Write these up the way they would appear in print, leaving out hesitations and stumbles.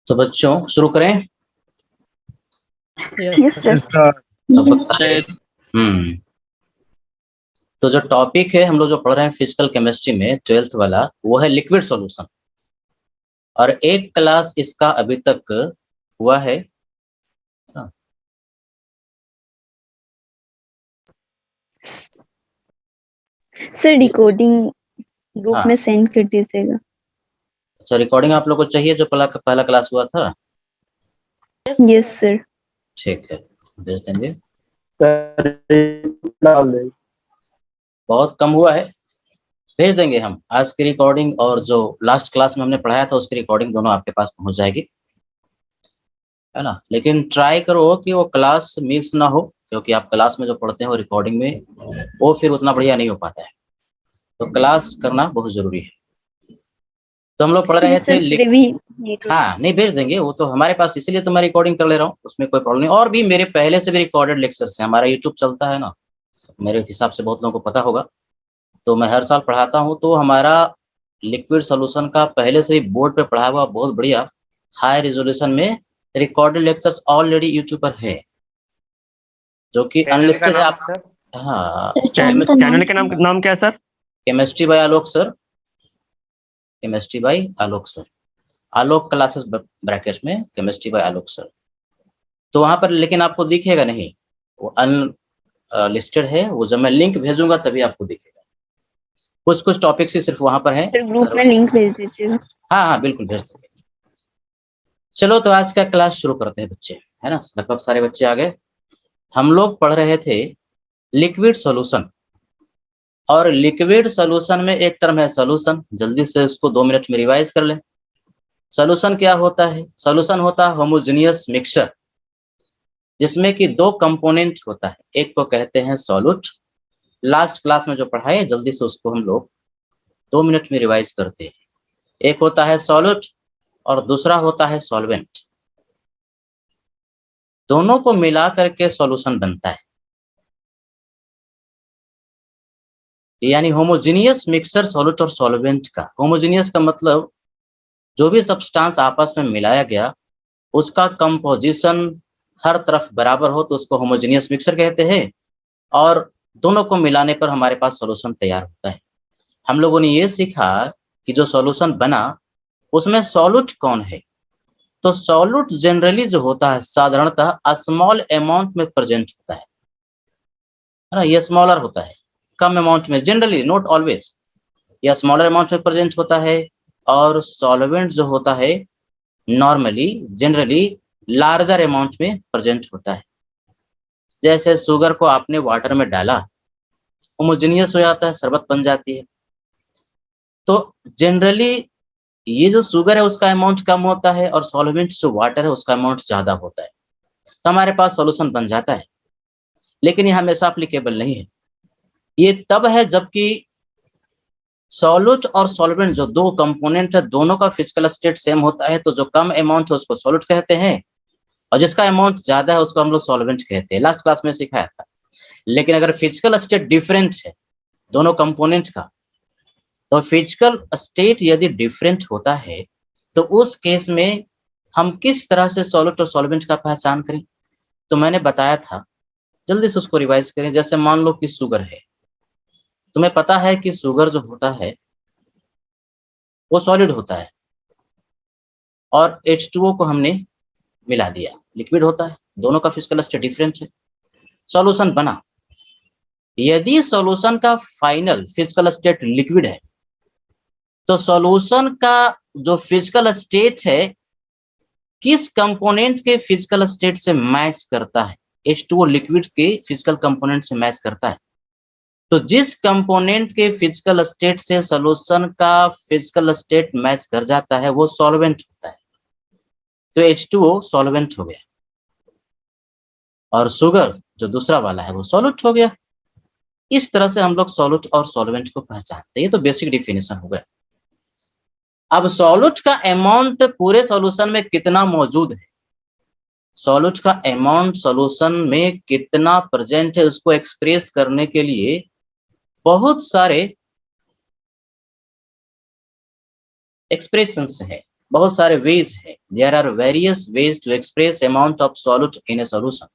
तो बच्चों शुरू करें। Yes sir. तो बताइए। तो जो टॉपिक है हम लोग जो पढ़ रहे हैं फिजिकल केमिस्ट्री में 12th वाला वो है लिक्विड सॉल्यूशन, और एक क्लास इसका अभी तक हुआ है ना? सर रिकॉर्डिंग ग्रुप हाँ, में सेंड कर दीजिएगा। अच्छा रिकॉर्डिंग आप लोग को चाहिए जो पहला क्लास हुआ था? Yes sir. ठीक है, भेज देंगे। डाल दे। बहुत कम हुआ है, भेज देंगे हम। आज की रिकॉर्डिंग और जो लास्ट क्लास में हमने पढ़ाया था उसकी रिकॉर्डिंग दोनों आपके पास पहुंच जाएगी, है ना। लेकिन ट्राई करो कि वो क्लास मिस ना हो, क्योंकि आप क्लास में जो पढ़ते हैं वो रिकॉर्डिंग में वो फिर उतना बढ़िया नहीं हो पाता है, तो क्लास करना बहुत जरूरी है। तो हम लोग पढ़ रहे थे हाँ नहीं, भेज देंगे वो तो हमारे पास, इसीलिए तो मैं रिकॉर्डिंग कर ले रहा हूँ, उसमें कोई प्रॉब्लम नहीं। और भी मेरे पहले से भी रिकॉर्डेड लेक्चर्स हैं, हमारा यूट्यूब चलता है ना, मेरे हिसाब से बहुत लोगों को पता होगा। तो मैं हर साल पढ़ाता हूँ, तो हमारा लिक्विड सोल्यूशन का पहले से ही बोर्ड पे पढ़ा हुआ बहुत बढ़िया हाई रेजोल्यूशन में रिकॉर्डेड लेक्चर्स ऑलरेडी यूट्यूब पर है, जो कि अनलिस्टेड है। आप हाँ, चैनल का नाम क्या है सर? केमिस्ट्री बाय आलोक सर, केमिस्ट्री बाय आलोक सर, आलोक क्लासेस ब्रैकेट में केमिस्ट्री बाय आलोक सर। तो वहां पर लेकिन आपको दिखेगा नहीं, वो अनलिस्टेड है। वो जब मैं लिंक भेजूंगा तभी आपको दिखेगा। कुछ कुछ टॉपिक्स ही सिर्फ वहां पर है। सर ग्रुप में लिंक भेज दीजिएगा। हाँ हाँ बिल्कुल भेज देंगे। चलो तो आज का क्लास शुरू करते हैं बच्चे, है ना। लगभग सारे बच्चे आ गए। हम लोग पढ़ रहे थे लिक्विड सॉल्यूशन, और लिक्विड सॉल्यूशन में एक टर्म है सॉल्यूशन। जल्दी से उसको 2 मिनट में रिवाइज कर लें। सॉल्यूशन क्या होता है? सॉल्यूशन होता है होमोजेनियस मिक्सचर, जिसमें कि 2 कंपोनेंट होता है। एक को कहते हैं सॉल्यूट, लास्ट क्लास में जो पढ़ाए जल्दी से उसको हम लोग 2 मिनट में रिवाइज करते हैं। एक होता है सॉल्यूट और दूसरा होता है सॉल्वेंट। दोनों को मिला करके सॉल्यूशन बनता है, यानी होमोजेनियस मिक्सचर सॉल्यूट और सॉल्वेंट का। होमोजेनियस का मतलब जो भी सब्सटेंस आपस में मिलाया गया उसका कंपोजिशन हर तरफ बराबर हो तो उसको होमोजेनियस मिक्सचर कहते हैं, और दोनों को मिलाने पर हमारे पास सॉल्यूशन तैयार होता है। हम लोगों ने ये सीखा कि जो सॉल्यूशन बना उसमें सॉल्यूट कौन है। तो सॉल्यूट जनरली जो होता है साधारणतः स्मॉल अमाउंट में प्रेजेंट होता है ना। ये स्मॉलर होता है, कम अमाउंट में, जनरली नॉट ऑलवेज, या स्मॉलर अमाउंट में प्रेजेंट होता है। और सॉल्वेंट जो होता है नॉर्मली जनरली लार्जर अमाउंट में प्रेजेंट होता है। जैसे शुगर को आपने वाटर में डाला, होमोजेनियस हो जाता है, शरबत बन जाती है। तो जनरली ये जो शुगर है उसका अमाउंट कम होता है, और सॉल्वेंट जो वाटर है उसका अमाउंट ज्यादा होता है, तो हमारे पास सॉल्यूशन बन जाता है। लेकिन ये हमेशा एप्लीकेबल नहीं है। ये तब है जबकि सॉल्यूट और सॉल्वेंट जो 2 कंपोनेंट है दोनों का फिजिकल स्टेट सेम होता है। तो जो कम अमाउंट है उसको सॉल्यूट कहते हैं, और जिसका अमाउंट ज्यादा है उसको हम लोग सॉल्वेंट कहते हैं। लास्ट क्लास में सिखाया था। लेकिन अगर फिजिकल स्टेट डिफरेंट है दोनों कंपोनेंट का, तो फिजिकल स्टेट यदि डिफरेंट होता है तो उस केस में हम किस तरह से सॉल्यूट और सॉल्वेंट का पहचान करें। तो मैंने बताया था, जल्दी से उसको रिवाइज करें। जैसे मान लो कि शुगर है, तुम्हें पता है कि शुगर जो होता है वो सॉलिड होता है, और H2O को हमने मिला दिया, लिक्विड होता है। दोनों का फिजिकल स्टेट डिफरेंट है, सॉल्यूशन बना। यदि सॉल्यूशन का फाइनल फिजिकल स्टेट लिक्विड है तो सॉल्यूशन का जो फिजिकल स्टेट है किस कंपोनेंट के फिजिकल स्टेट से मैच करता है? H2O लिक्विड के फिजिकल कंपोनेंट से मैच करता है। तो जिस कंपोनेंट के फिजिकल स्टेट से सॉल्यूशन का फिजिकल स्टेट मैच कर जाता है वो सॉल्वेंट होता है। तो H2O सॉल्वेंट हो गया, और शुगर जो दूसरा वाला है वो सॉल्यूट हो गया। इस तरह से हम लोग सॉल्यूट और सॉल्वेंट को पहचानते हैं। ये तो बेसिक डिफिनेशन हो गया। अब सॉल्यूट का अमाउंट पूरे सॉल्यूशन में कितना मौजूद है, सॉल्यूट का अमाउंट सॉल्यूशन में कितना प्रेजेंट है, उसको एक्सप्रेस करने के लिए बहुत सारे एक्सप्रेशंस हैं। बहुत सारे वेज है, there are various ways to express amount of solute in a solution.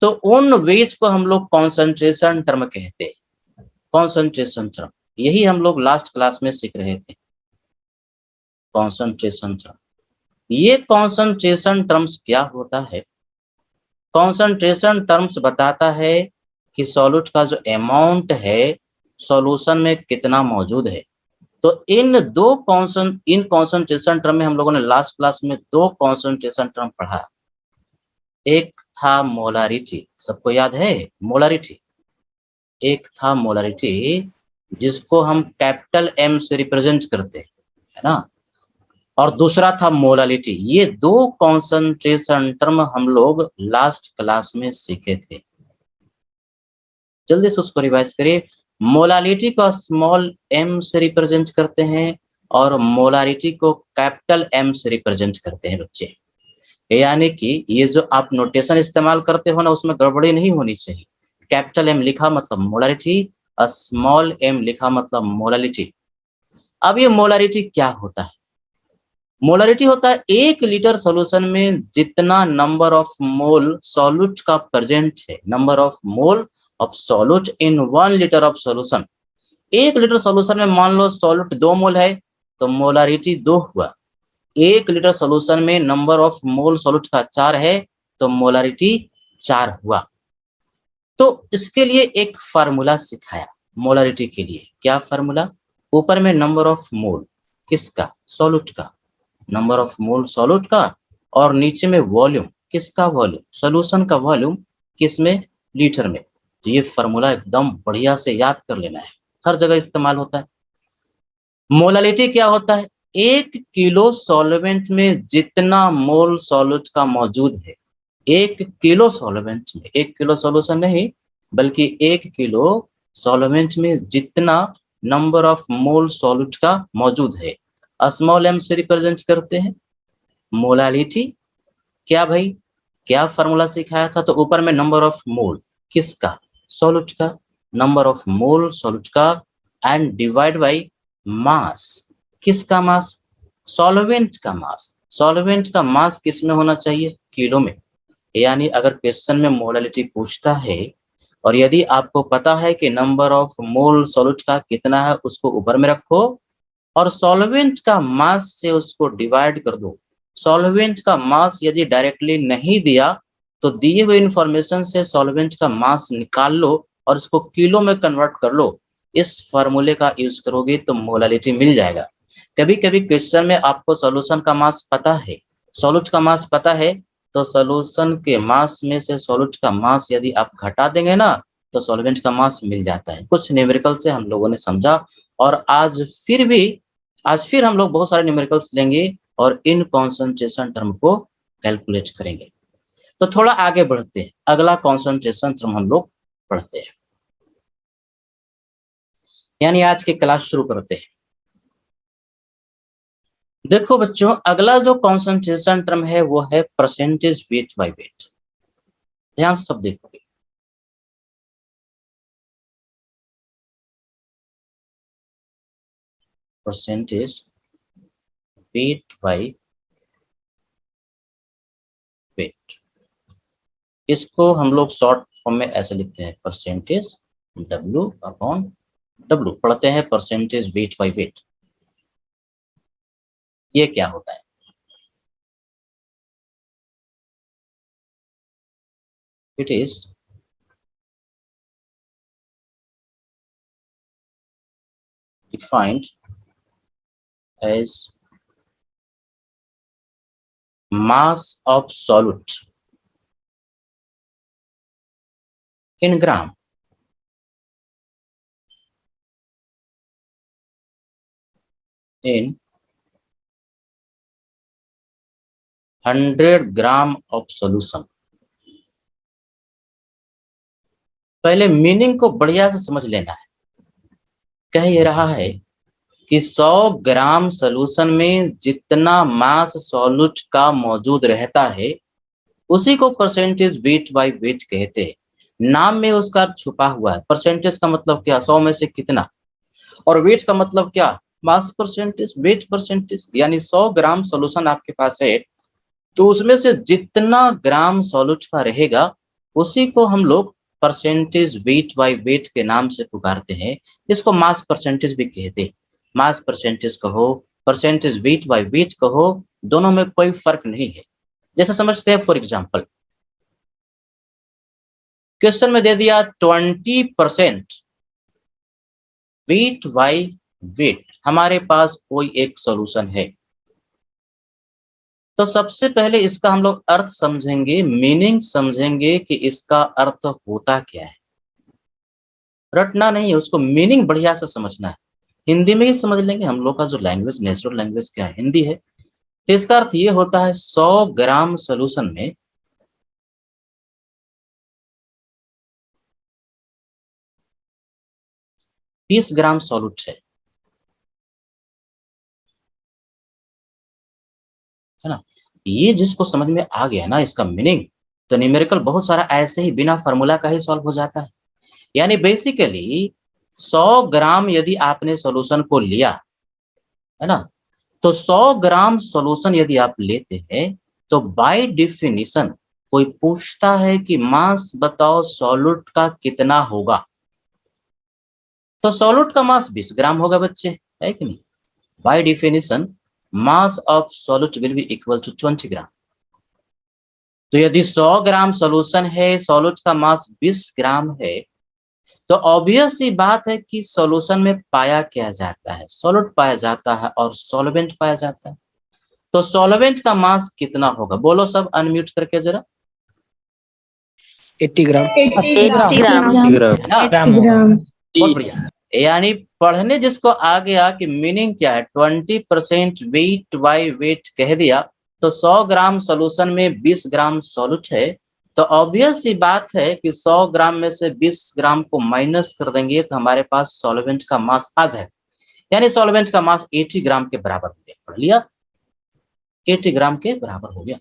तो उन वेज को हम लोग कॉन्सेंट्रेशन टर्म कहते हैं, कॉन्सेंट्रेशन टर्म। यही हम लोग लास्ट क्लास में सीख रहे थे, कॉन्सेंट्रेशन टर्म। ये कॉन्सेंट्रेशन टर्म्स क्या होता है? कॉन्सेंट्रेशन टर्म्स बताता है कि सॉल्यूट का जो अमाउंट है सॉल्यूशन में कितना मौजूद है। तो इन कॉन्सेंट्रेशन टर्म में हम लोगों ने लास्ट क्लास में 2 कॉन्सेंट्रेशन टर्म पढ़ा। एक था मोलारिटी, सबको याद है मोलारिटी? एक था मोलारिटी जिसको हम कैपिटल एम से रिप्रेजेंट करते हैं, है ना? और दूसरा था मोलालिटी। ये 2 कॉन्सेंट्रेशन टर्म हम लोग लास्ट क्लास में सीखे थे। जल्दी से उसको रिवाइज करिए। मोलालिटी को स्मॉल एम से रिप्रेजेंट करते हैं और मोलारिटी को कैपिटल एम से रिप्रेजेंट करते हैं बच्चे। यानी कि ये जो आप नोटेशन इस्तेमाल करते हो ना, उसमें गड़बड़ी नहीं होनी चाहिए। कैपिटल एम लिखा मतलब मोलारिटी, स्मॉल एम लिखा मतलब मोलालिटी। अब ये मोलारिटी क्या होता है? मोलारिटी होता है 1 लीटर सॉल्यूशन में जितना नंबर ऑफ मोल सॉल्यूट का प्रेजेंट है, number of mole of solute in 1 litre of solution. 1 litre solution में मान लो सॉल्यूट 2 मोल है तो मोलारिटी 2 हुआ। 1 लीटर सॉल्यूशन में नंबर ऑफ मोल सॉल्यूट का 4 है तो मोलारिटी 4 हुआ। तो इसके लिए एक फार्मूला सिखाया मोलारिटी के लिए। क्या फार्मूला? ऊपर में नंबर ऑफ मोल किसका? सॉल्यूट का, नंबर ऑफ मोल सॉल्यूट का, और नीचे में वॉल्यूम किसका? वॉल्यूम सॉल्यूशन का वॉल्यूम किसमें? लीटर में। तो ये फार्मूला एकदम बढ़िया से याद कर लेना है, हर जगह इस्तेमाल होता है। मोलालिटी क्या होता है? 1 किलो सॉल्वेंट में जितना मोल सॉल्यूट का मौजूद है। 1 किलो सॉल्वेंट में, 1 किलो सॉल्यूशन नहीं बल्कि 1 किलो सॉल्वेंट में जितना नंबर ऑफ मोल सॉल्यूट का मौजूद है, स्मॉल एम से रिप्रेजेंट करते हैं मोलालिटी। क्या भाई? क्या फार्मूला सिखाया था? तो ऊपर में नंबर ऑफ मोल किसका? सॉल्यूट का, नंबर ऑफ मोल सॉल्यूट का, एंड डिवाइड बाय मास। किसका मास? सॉल्वेंट का मास। सॉल्वेंट का मास किस में होना चाहिए? किलो में। यानी अगर क्वेश्चन में मोलालिटी पूछता है और यदि आपको पता है कि नंबर ऑफ मोल सॉल्यूट का कितना है, उसको ऊपर में रखो और सॉल्वेंट का मास से उसको डिवाइड कर दो। सॉल्वेंट का मास यदि डायरेक्टली नहीं दिया तो दिए हुए इंफॉर्मेशन से सॉल्वेंट का मास निकाल लो और इसको किलो में कन्वर्ट कर लो। इस फार्मूले का यूज करोगे तो मोलालिटी मिल जाएगा। कभी कभी क्वेश्चन में आपको सॉल्यूशन का मास पता है, सॉल्यूट का मास पता है, तो सॉल्यूशन के मास में से सॉल्यूट का मास यदि आप घटा देंगे ना तो सॉल्वेंट का मास मिल जाता है। कुछ न्यूमेरिकल से हम लोगों ने समझा और आज फिर हम लोग बहुत सारे न्यूमेरिकल्स लेंगे और इन कॉन्सेंट्रेशन टर्म को कैलकुलेट करेंगे। तो थोड़ा आगे बढ़ते हैं, अगला कॉन्सेंट्रेशन टर्म हम लोग पढ़ते हैं, यानी आज की क्लास शुरू करते हैं। देखो बच्चों, अगला जो कॉन्सेंट्रेशन टर्म है वो है परसेंटेज वेट बाय वेट। ध्यान से सब देखोगे। परसेंटेज वेट बाय वेट, इसको हम लोग शॉर्ट फॉर्म में ऐसे लिखते हैं, परसेंटेज W अपॉन W। पढ़ते हैं परसेंटेज वेट बाय वेट। ये क्या होता है? It is defined as mass of solute in gram in 100 gram of solution. पहले मीनिंग को बढ़िया से समझ लेना है। कह ये रहा है कि 100 ग्राम सॉल्यूशन में जितना मास सॉल्यूट का मौजूद रहता है उसी को परसेंटेज वेट बाय वेट कहते हैं। नाम में उसका छुपा हुआ है। परसेंटेज का मतलब क्या? 100 में से कितना, और वेट का मतलब क्या? मास परसेंटेज, वेट परसेंटेज, यानी 100 ग्राम सॉल्यूशन आपके पास है तो उसमें से जितना ग्राम सॉल्यूट का रहेगा उसी को हम लोग परसेंटेज वेट बाय वेट के नाम से पुकारते हैं। इसको मास परसेंटेज भी कहते हैं। मास परसेंटेज कहो, परसेंटेज वेट बाय वेट कहो, दोनों में कोई फर्क नहीं है। जैसे समझते हैं, फॉर एग्जांपल क्वेश्चन में दे दिया 20% वेट बाय वेट, हमारे पास कोई एक सॉल्यूशन है तो सबसे पहले इसका हम लोग अर्थ समझेंगे, मीनिंग समझेंगे कि इसका अर्थ होता क्या है। रटना नहीं है, उसको मीनिंग बढ़िया से समझना है। हिंदी में ही समझ लेंगे, हम लोग का जो लैंग्वेज, नेचुरल लैंग्वेज क्या है, हिंदी है। तो इसका अर्थ ये होता है 100 ग्राम सॉल्यूशन में 20 ग्राम सॉल्यूट है ना। ये जिसको समझ में आ गया ना इसका मीनिंग, तो न्यूमेरिकल बहुत सारा ऐसे ही बिना फार्मूला का ही सॉल्व हो जाता है। यानी बेसिकली 100 ग्राम यदि आपने सॉल्यूशन को लिया है ना, तो 100 ग्राम सॉल्यूशन यदि आप लेते हैं तो बाय डेफिनिशन कोई पूछता है कि मास बताओ सॉल्यूट का कितना होगा, तो सॉल्यूट का मास 20 ग्राम होगा बच्चे, है कि नहीं। By definition mass of solute will be equal to 20 gram. तो यदि 100 ग्राम सॉल्यूशन है, सॉल्यूट का मास 20 ग्राम है, तो ऑब्वियस सी बात है कि सॉल्यूशन में पाया क्या जाता है, सॉल्यूट पाया जाता है और सॉल्वेंट पाया जाता है। तो सॉल्वेंट का मास कितना होगा, बोलो सब अनम्यूट करके जरा। 80 ग्राम। 80 ग्राम। 80 ग्राम। ना? 80 ग्राम। बहुत बढ़िया। यानी पढ़ने जिसको आ गया कि मीनिंग क्या है, 20% वेट बाय वेट कह दिया, तो 100 ग्राम सॉल्यूशन में 20 ग्राम सॉल्यूट है, तो ऑब्वियस सी बात है कि 100 ग्राम में से 20 ग्राम को माइनस कर देंगे तो हमारे पास सॉल्वेंट का मास आ जाएगा। यानी सॉल्वेंट का मास 80 ग्राम के बराबर हो गया। पढ़ लिया, 80 ग्राम के बराबर हो गया।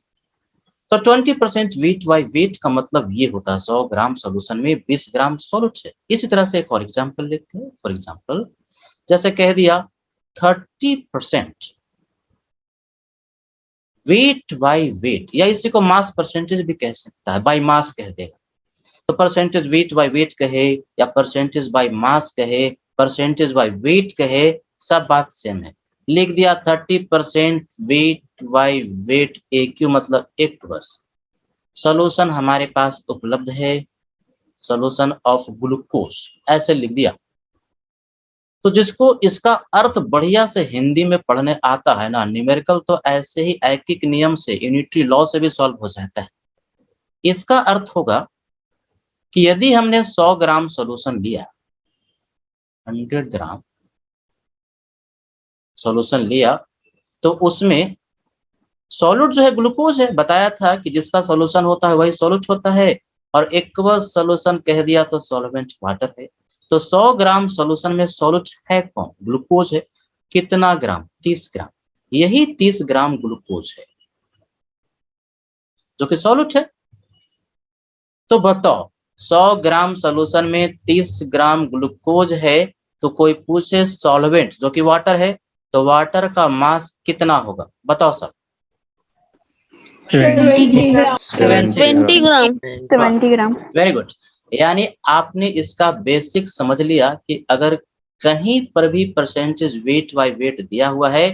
तो 20% वेट बाय वेट का मतलब ये होता है 100 ग्राम सॉल्यूशन में 20 ग्राम सॉल्यूट है। इसी तरह से एक और एग्जांपल लेते हैं। फॉर एग्जांपल जैसे कह दिया 30% वेट बाय वेट, या इसी को मास परसेंटेज भी कह सकता है, बाय मास कह देगा। तो परसेंटेज वेट बाय वेट कहे या परसेंटेज बाय मास कहे, परसेंटेज बाय वेट कहे, सब बात सेम है। लिख दिया 30% वेट बाय वेट, AQ मतलब एक्वस सॉल्यूशन हमारे पास उपलब्ध है, सॉल्यूशन ऑफ ग्लूकोज, ऐसे लिख दिया। तो जिसको इसका अर्थ बढ़िया से हिंदी में पढ़ने आता है ना, न्यूमेरिकल तो ऐसे ही ऐकिक नियम से, यूनिटरी लॉ से भी सॉल्व हो जाता है। इसका अर्थ होगा कि यदि हमने 100 ग्राम सॉल्यूशन लिया, 100 ग्राम सॉल्यूशन लिया, तो उसमें सॉल्यूट जो है ग्लूकोज है, बताया था कि जिसका सॉल्यूशन होता है वही सॉल्यूट होता है, और एक्वस सॉल्यूशन कह दिया तो सॉल्वेंट वाटर है। तो 100 ग्राम सॉल्यूशन में सॉल्यूट है कौन, ग्लूकोज है। कितना ग्राम, 30 ग्राम। यही 30 ग्राम ग्लूकोज है जो कि सॉल्यूट है। तो बताओ 100 ग्राम सॉल्यूशन में 30 ग्राम ग्लूकोज है, तो कोई पूछे सॉल्वेंट जो कि वाटर है, तो वाटर का मास कितना होगा, बताओ सब। 20 ग्राम। 70 ग्राम। 70 ग्राम। Very good. यानी आपने इसका बेसिक समझ लिया कि अगर कहीं पर भी परसेंटेज वेट बाय वेट दिया हुआ है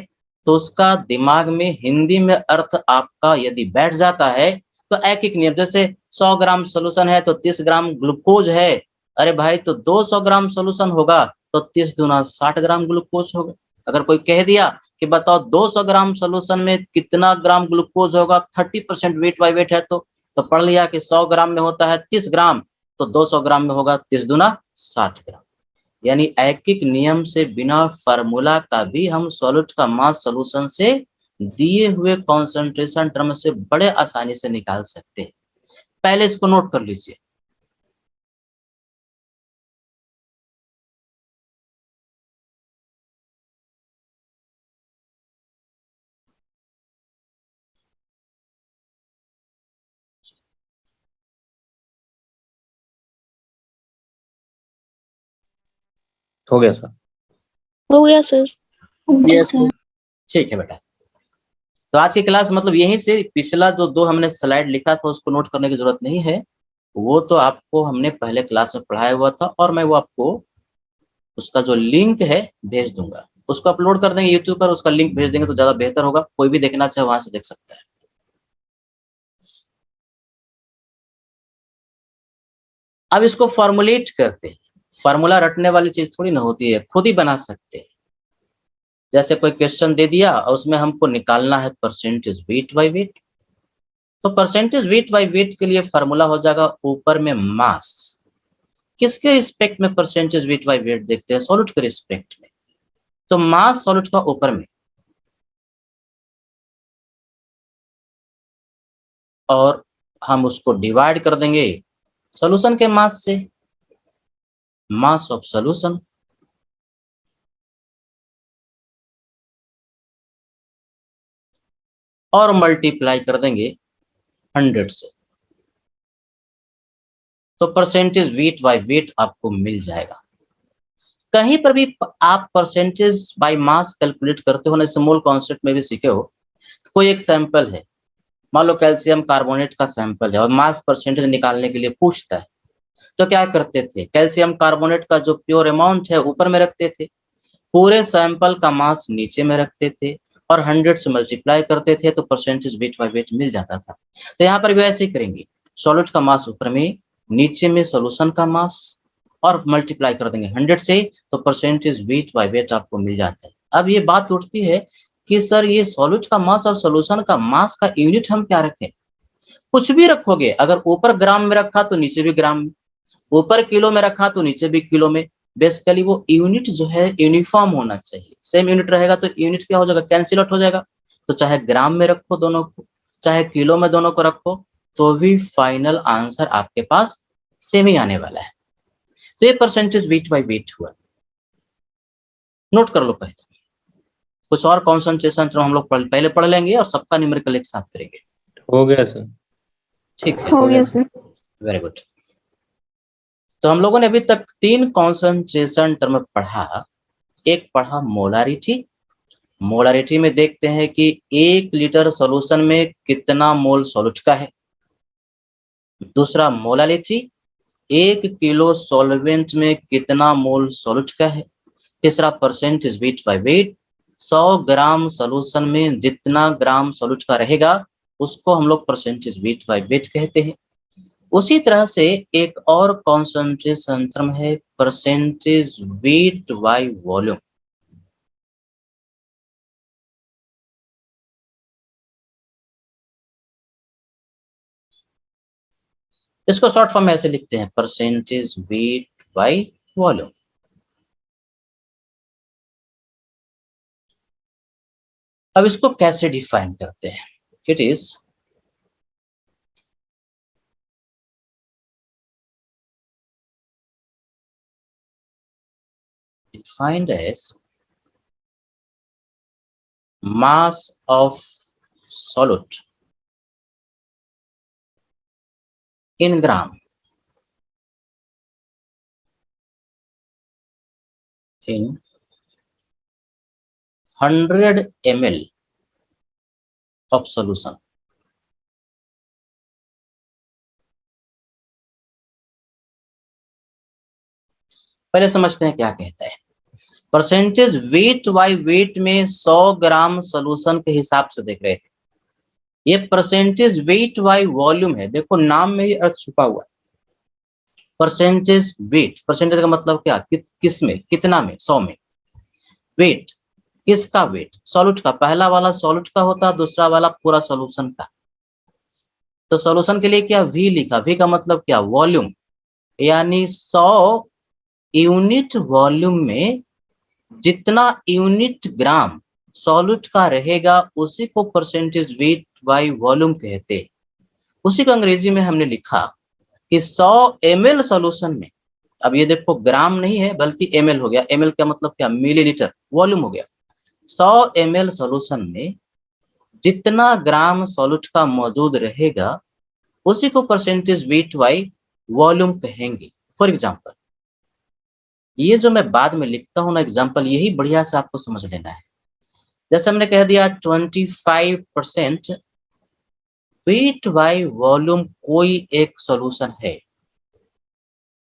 तो उसका दिमाग में हिंदी में अर्थ आपका यदि बैठ जाता है तो एक एक नियम, जैसे 100 ग्राम सोल्यूशन है तो 30 ग्राम ग्लूकोज है, अरे भाई तो 200 ग्राम सोल्यूशन होगा तो 30 दूना 60 ग्राम ग्लूकोज होगा। अगर कोई कह दिया कि बताओ 200 ग्राम सोल्यूशन में कितना ग्राम ग्लूकोज होगा, 30% वेट बाय वेट है, तो पढ़ लिया कि 100 ग्राम में होता है 30 ग्राम, तो 200 ग्राम में होगा 30 दूना 60 ग्राम। यानी ऐकिक नियम से बिना फार्मूला का भी हम सॉल्यूट का मास सॉल्यूशन से दिए हुए कॉन्सेंट्रेशन टर्म से बड़े आसानी से निकाल सकते हैं। पहले इसको नोट कर लीजिए। हो गया सर। हो गया सर। Yes, sir. ठीक है बेटा। तो आज की क्लास मतलब यहीं से पिछला जो 2 हमने स्लाइड लिखा था उसको नोट करने की जरूरत नहीं है। वो तो आपको हमने पहले क्लास में पढ़ाया हुआ था और मैं वो आपको उसका जो लिंक है भेज दूँगा। उसको अपलोड कर देंगे यूट्यूब पर, उसका लिंक भेज देंगे तो ज़्यादा बेहतर होगा। कोई भी देखना चाहे वहाँ से देख सकता है। अब इसको फॉर्मुलेट करते हैं। फार्मूला रटने वाली चीज़ थोड़ी ना होती है, खुद ही बना सकते हैं। जैसे कोई क्वेश्चन दे दिया और उसमें हमको निकालना है परसेंटेज वेट बाय वेट। तो परसेंटेज वेट बाय वेट के लिए फार्मूला हो जाएगा ऊपर में मास। किसके रिस्पेक्ट में परसेंटेज वेट बाय वेट देखते हैं? सॉल्यूट के रिस्पेक्ट में। तो मास सॉल्यूट का ऊपर में और हम उसको डिवाइड कर देंगे सॉल्यूशन के मास से, मास ऑफ सॉल्यूशन। और मल्टीप्लाई कर देंगे 100 से। तो परसेंटेज वेट बाय वेट आपको मिल जाएगा। कहीं पर भी आप परसेंटेज बाय मास कैलकुलेट करते हो ना, स्मॉल कॉन्सेप्ट में भी सीखे हो। कोई एक सैंपल है, मान लो कैल्शियम कार्बोनेट का सैंपल है और मास परसेंटेज निकालने के लिए पूछता है, तो क्या करते थे? कैल्शियम कार्बोनेट का जो प्योर अमाउंट है ऊपर में रखते थे, पूरे सैंपल का मास नीचे में रखते थे और 100 से मल्टीप्लाई करते थे तो परसेंटेज वेट बाय वेट मिल जाता था। तो यहाँ पर भी ऐसे ही करेंगे, सॉल्यूट का मास ऊपर में, नीचे में सॉल्यूशन का मास और मल्टीप्लाई कर देंगे 100 से, तो परसेंटेज वेट बाय वेट आपको मिल जाता है। अब ये बात उठती है कि सर ये सॉल्यूट का मास और सॉल्यूशन का मास का यूनिट हम क्या रखें? कुछ भी रखोगे, अगर ऊपर ग्राम में रखा तो नीचे भी ग्राम में, ऊपर किलो में रखा तो नीचे भी किलो में। बेसिकली वो यूनिट जो है यूनिफॉर्म होना चाहिए। सेम यूनिट रहेगा तो यूनिट क्या हो जाएगा? कैंसिल आउट हो जाएगा। तो चाहे ग्राम में रखो दोनों को, चाहे किलो में दोनों को रखो, तो भी फाइनल आंसर आपके पास सेम ही आने वाला है। तो ये परसेंटेज वेट बाय वेट हुआ। नोट कर लो पहले। कुछ और कॉन्सेंट्रेशन टर्म हम लोग पहले पढ़ लेंगे और सबका न्यूमेरिकल एक साथ करेंगे। हो गया सर। ठीक है, हो गया सर। Very good. तो हम लोगों ने अभी तक 3 कॉन्सेंट्रेशन टर्म पढ़ा। एक पढ़ा मोलारिटी। मोलारिटी में देखते हैं कि 1 लीटर सॉल्यूशन में कितना मोल सॉल्यूट का है। दूसरा मोलालिटी, 1 किलो सॉल्वेंट में कितना मोल सॉल्यूट का है। तीसरा percentage weight by weight, 100 gram solution में जितना ग्राम सॉल्यूट का रहेगा उसको हम लोग परसेंटेज वेट बाय वेट कहते हैं। उसी तरह से एक और कॉन्सेंट्रेशन टर्म है परसेंटेज वेट बाय वॉल्यूम। इसको शॉर्ट फॉर्म में ऐसे लिखते हैं, परसेंटेज वेट बाय वॉल्यूम। अब इसको कैसे डिफाइन करते हैं? It is defined as mass of solute in gram in 100 ml of solution। पहले समझते हैं क्या कहता है। परसेंटेज वेट बाय वेट में 100 ग्राम सोल्यूशन के हिसाब से देख रहे थे। ये परसेंटेज वेट बाय वॉल्यूम है। देखो नाम में ही अर्थ छुपा हुआ है। परसेंटेज वेट, परसेंटेज का मतलब क्या? किस में, कितना में? 100 में। वेट, किसका वेट? सॉल्यूट का। पहला वाला सॉल्यूट का होता है, दूसरा वाला पूरा सॉल्यूशन का। तो सॉल्यूशन के लिए क्या वी लिखा? वी का मतलब क्या? वॉल्यूम। यानी 100 यूनिट वॉल्यूम में जितना यूनिट ग्राम सॉल्यूट का रहेगा उसी को परसेंटेज वेट बाय वॉल्यूम कहते हैं। उसी को अंग्रेजी में हमने लिखा कि 100 ml सॉल्यूशन में, अब ये देखो ग्राम नहीं है बल्कि ml हो गया। ml का मतलब क्या? मिलीलीटर, वॉल्यूम हो गया। 100 ml सॉल्यूशन में जितना ग्राम सॉल्यूट का मौजूद रहेगा उसी को परसेंटेज वेट बाय वॉल्यूम कहेंगे। फॉर एग्जांपल, ये जो मैं बाद में लिखता हूँ ना एग्जांपल, यही बढ़िया से आपको समझ लेना है। जैसे हमने कह दिया 25% वेट बाय वॉल्यूम कोई एक सॉल्यूशन है,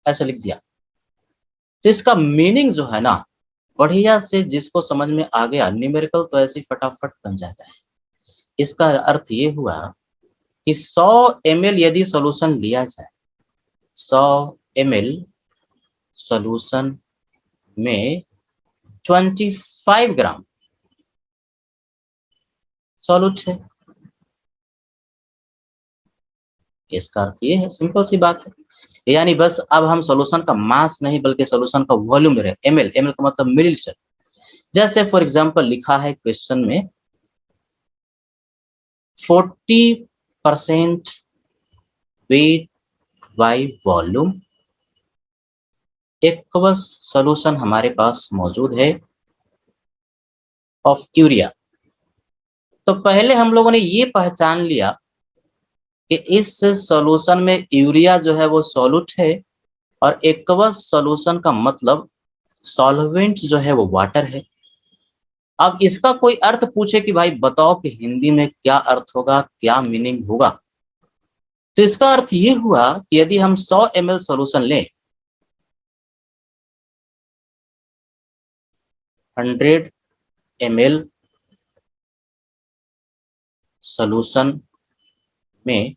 ऐसा लिख दिया। तो इसका मीनिंग जो है ना, बढ़िया से जिसको समझ में आ गया, न्यूमेरिकल तो ऐसे ही फटाफट बन जाता है। इसका अर्थ ये हुआ कि 100 ml यदि सॉल्यूशन लिया जाए, 100 ml सॉल्यूशन में 25 ग्राम सॉल्यूट है। इसका अर्थ ये है, सिंपल सी बात है। यानी बस अब हम सॉल्यूशन का मास नहीं बल्कि सॉल्यूशन का वॉल्यूम ले रहे हैं, ml, ml का मतलब मिलीलीटर। जैसे फॉर एग्जांपल लिखा है क्वेश्चन में 40% weight by volume aqueous solution हमारे पास मौजूद है ऑफ यूरिया। तो पहले हम लोगों ने ये पहचान लिया कि इस सॉल्यूशन में यूरिया जो है वो सॉल्यूट है और एक्वस सॉल्यूशन का मतलब सॉल्वेंट जो है वो वाटर है। अब इसका कोई अर्थ पूछे कि भाई बताओ कि हिंदी में क्या अर्थ होगा, क्या मीनिंग होगा, तो इसका अर्थ ये हुआ कि यदि हम 100 ml सॉल्यूशन लें, 100 ml सॉल्यूशन में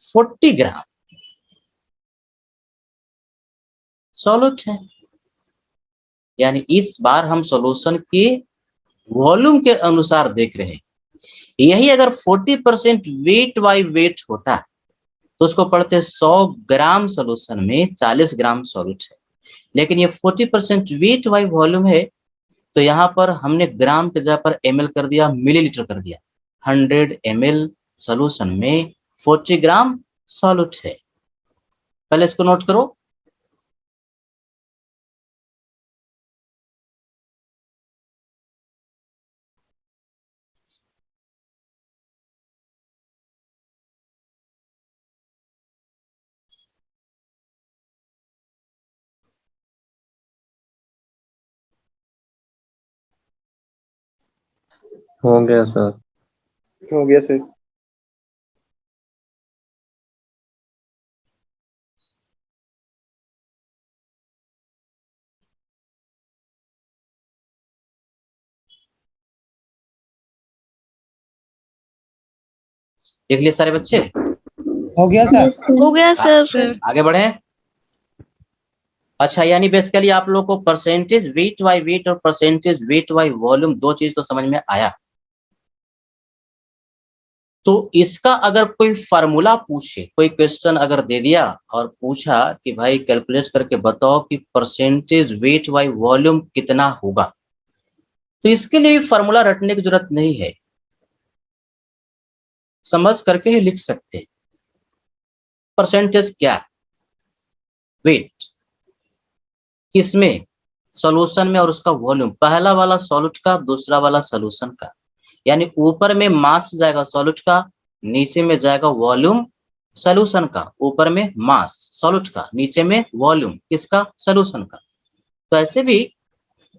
40 ग्राम सॉल्यूट है, यानी इस बार हम सॉल्यूशन के वॉल्यूम के अनुसार देख रहे हैं। यही अगर 40% वेट बाय वेट होता तो उसको पढ़ते 100 ग्राम सॉल्यूशन में 40 ग्राम सॉल्यूट है। लेकिन ये 40% वेट बाय वॉल्यूम है, तो यहाँ पर हमने ग्राम के जगह पर ml कर दिया, मिलीलीटर कर दिया। 100 ml सॉल्यूशन में 40 ग्राम सॉल्यूट है। पहले इसको नोट करो। हो गया सर। हो गया सर। देख लिए सारे बच्चे? हो गया सर। हो गया सर। आगे बढ़े। अच्छा, यानी बेसिकली आप लोग को परसेंटेज वेट बाय वेट और परसेंटेज वेट बाय वॉल्यूम दो चीज तो समझ में आया। तो इसका अगर कोई फार्मूला पूछे, कोई क्वेश्चन अगर दे दिया और पूछा कि भाई कैलकुलेट करके बताओ कि परसेंटेज वेट बाय वॉल्यूम कितना होगा, तो इसके लिए भी फार्मूला रटने की जरूरत नहीं है, समझ करके ही लिख सकते हैं। परसेंटेज क्या? वेट किसमें? सॉल्यूशन में और उसका वॉल्यूम, पहला वाला सॉल्यूट का, दूसरा वाला सॉल्यूशन का। यानी ऊपर में मास जाएगा सॉल्यूट का, नीचे में जाएगा वॉल्यूम सॉल्यूशन का। ऊपर में मास सॉल्यूट का, नीचे में वॉल्यूम किसका? सॉल्यूशन का। तो ऐसे भी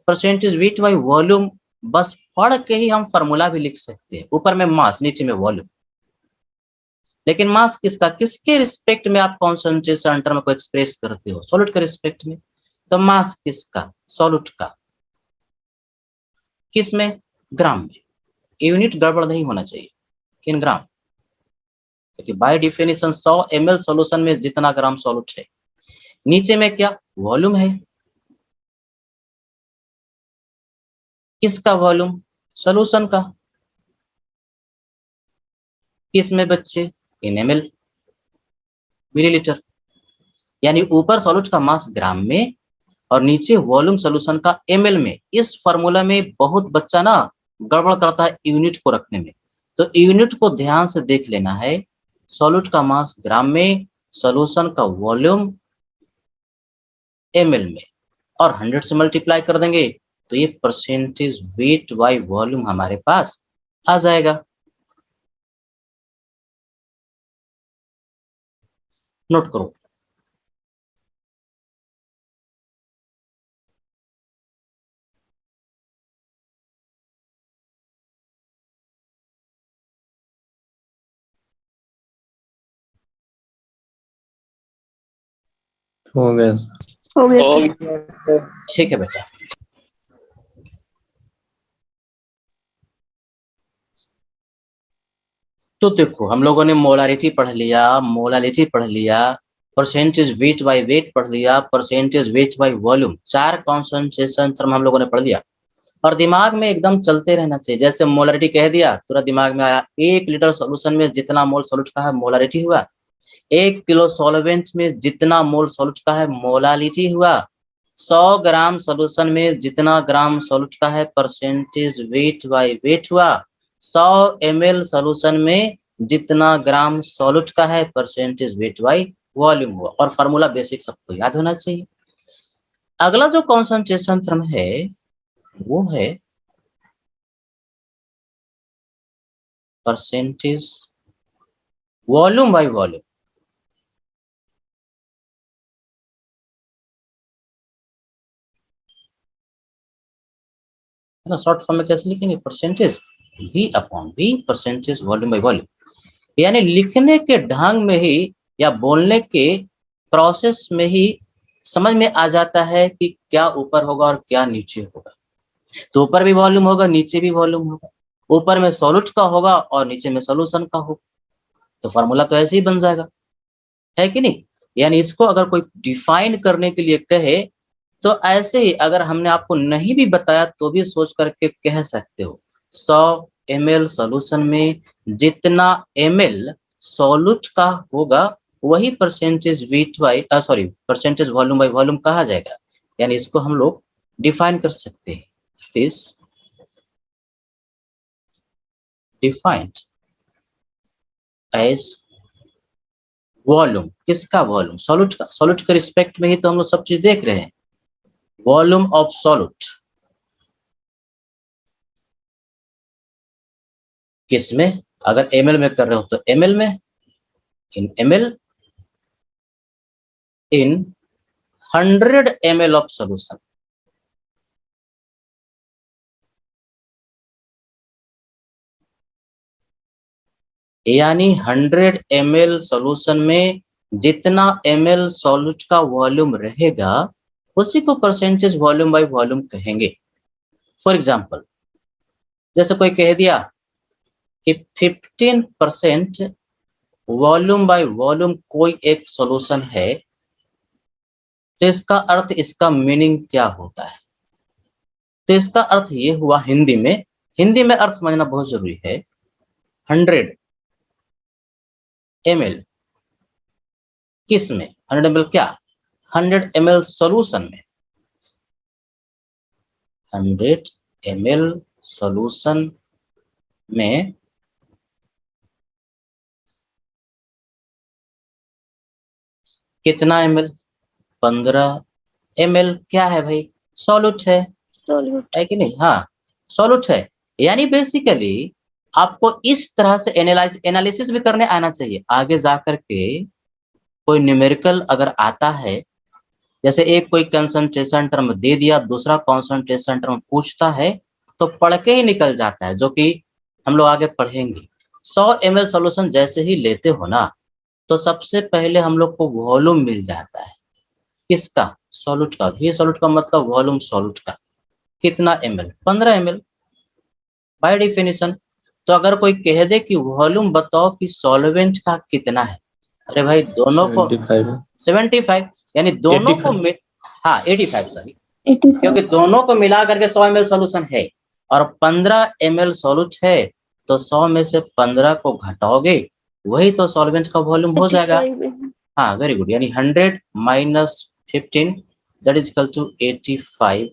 परसेंटेज वेट बाय वॉल्यूम बस पढ़ के ही हम फार्मूला भी लिख सकते हैं। ऊपर में मास, नीचे में वॉल्यूम। लेकिन मास किसका? किसके रिस्पेक्ट में आप कॉन्सेंट्रेशन टर्म को एक्सप्रेस करते हो? सॉल्यूट के रिस्पेक्ट में। तो मास किसका? सॉल्यूट का। किस में? ग्राम में। यूनिट गड़बड़ नहीं होना चाहिए, इन ग्राम, क्योंकि बाय डिफिनेशन 100 ml सॉल्यूशन में जितना ग्राम सॉल्यूट है। नीचे में क्या? वॉल्यूम है। किसका वॉल्यूम? सॉल्यूशन का। किस में बच्चे? इन ml, मिलीलीटर। यानी ऊपर सॉल्यूट का मास ग्राम में और नीचे वॉल्यूम सॉल्यूशन का ml में। इस फार्मूला में बहुत बच्चा ना गड़बड़ करता है यूनिट को रखने में, तो यूनिट को ध्यान से देख लेना है। सॉल्यूट का मास ग्राम में, सॉल्यूशन का वॉल्यूम ml में, और 100 से मल्टीप्लाई कर देंगे तो ये परसेंटेज वेट बाय वॉल्यूम हमारे पास आ जाएगा। नोट करो। हो गया हो गया सर। ठीक है बेटा। तो देखो हम लोगों ने मोलारिटी पढ़ लिया, मोलालिटी पढ़ लिया, परसेंटेज वेट बाय वेट पढ़ लिया, percentage weight by volume, 4 concentration term हम लोगों ने पढ़ लिया और दिमाग में एकदम चलते रहना चाहिए। जैसे मोलारिटी कह दिया तुरंत दिमाग में आया, 1 लीटर सॉल्यूशन में जितना मोल सॉल्यूट का है मोलारिटी हुआ, 1 किलो सॉल्वेंट में जितना मोल सॉल्यूट का है मोलालिटी हुआ, 100 ग्राम सॉल्यूशन में जितना ग्राम सॉल्यूट का है परसेंटेज वेट बाय वेट हुआ, 100 ml सॉल्यूशन में जितना ग्राम सॉल्यूट का है परसेंटेज वेट बाय वॉल्यूम हुआ। और फार्मूला बेसिक सबको याद होना चाहिए। अगला जो कॉन्सेंट्रेशन टर्म है वो है परसेंटेज वॉल्यूम बाय वॉल्यूम। है ना, शॉर्ट फॉर्म में कैसे लिखेंगे, percentage V upon V, percentage volume by volume. यानी लिखने के ढंग में ही या बोलने के प्रोसेस में ही समझ में आ जाता है कि क्या ऊपर होगा और क्या नीचे होगा। तो ऊपर भी वॉल्यूम होगा, नीचे भी वॉल्यूम होगा, ऊपर में सॉल्यूट का होगा और नीचे में सॉल्यूशन का होगा। तो फार्मूला तो ऐसे ही बन जाएगा, है कि नहीं। यानी इसको अगर कोई डिफाइन करने के लिए कहे तो ऐसे ही, अगर हमने आपको नहीं भी बताया तो भी सोच करके कह सकते हो, 100 ml सॉल्यूशन में जितना ml सॉल्यूट का होगा वही percentage weight by percentage volume by volume कहा जाएगा। यानी इसको हम लोग डिफाइन कर सकते हैं। It is defined as volume. किसका वॉल्यूम, सॉल्यूट का। सॉल्यूट के रिस्पेक्ट में ही तो हम लोग सब चीज देख रहे हैं। वॉल्यूम ऑफ सॉल्यूट किस में, अगर ml में कर रहे हो तो ml में, इन ml in 100 ml of solution. यानी 100 ml सॉल्यूशन में जितना ml सॉल्यूट का वॉल्यूम रहेगा उसी को परसेंटेज वॉल्यूम बाय वॉल्यूम कहेंगे। फॉर एग्जांपल, जैसे कोई कह दिया कि 15% वॉल्यूम बाय वॉल्यूम कोई एक सॉल्यूशन है, तो इसका अर्थ, इसका मीनिंग क्या होता है। तो इसका अर्थ ये हुआ, हिंदी में अर्थ समझना बहुत जरूरी है। 100 ml किस में, 100 ml क्या, 100 ml सॉल्यूशन में, 100 ml सॉल्यूशन में कितना ml, 15 ml क्या है भाई, सॉल्यूट है, सॉल्यूट है कि नहीं। हाँ, सॉल्यूट है। यानी बेसिकली आपको इस तरह से एनालिसिस भी करने आना चाहिए। आगे जाकर के कोई न्यूमेरिकल अगर आता है, जैसे एक कोई कंसंट्रेशन टर्म दे दिया, दूसरा कंसंट्रेशन टर्म पूछता है, तो पढ़ के ही निकल जाता है, जो कि हम लोग आगे पढ़ेंगे। 100 ml सॉल्यूशन जैसे ही लेते हो ना, तो सबसे पहले हम लोग को वॉल्यूम मिल जाता है। किसका, सॉल्यूट का। V सॉल्यूट का मतलब वॉल्यूम सॉल्यूट का। कितना ml, 15 ml बाय डेफिनेशन। तो अगर कोई कह दे कि वॉल्यूम बताओ कि सॉल्वेंट का कितना है, अरे भाई दोनों को 75, यानी दोनों को हाँ 85 सॉरी, 85 क्योंकि दोनों को मिला करके 100 ml सॉल्यूशन है और 15 ml सॉल्यूट है, तो 100 में से 15 को घटाओगे वही तो सॉल्वेंट का वॉल्यूम हो जाएगा। हाँ वेरी गुड। यानी 100 minus 15 that is equal to 85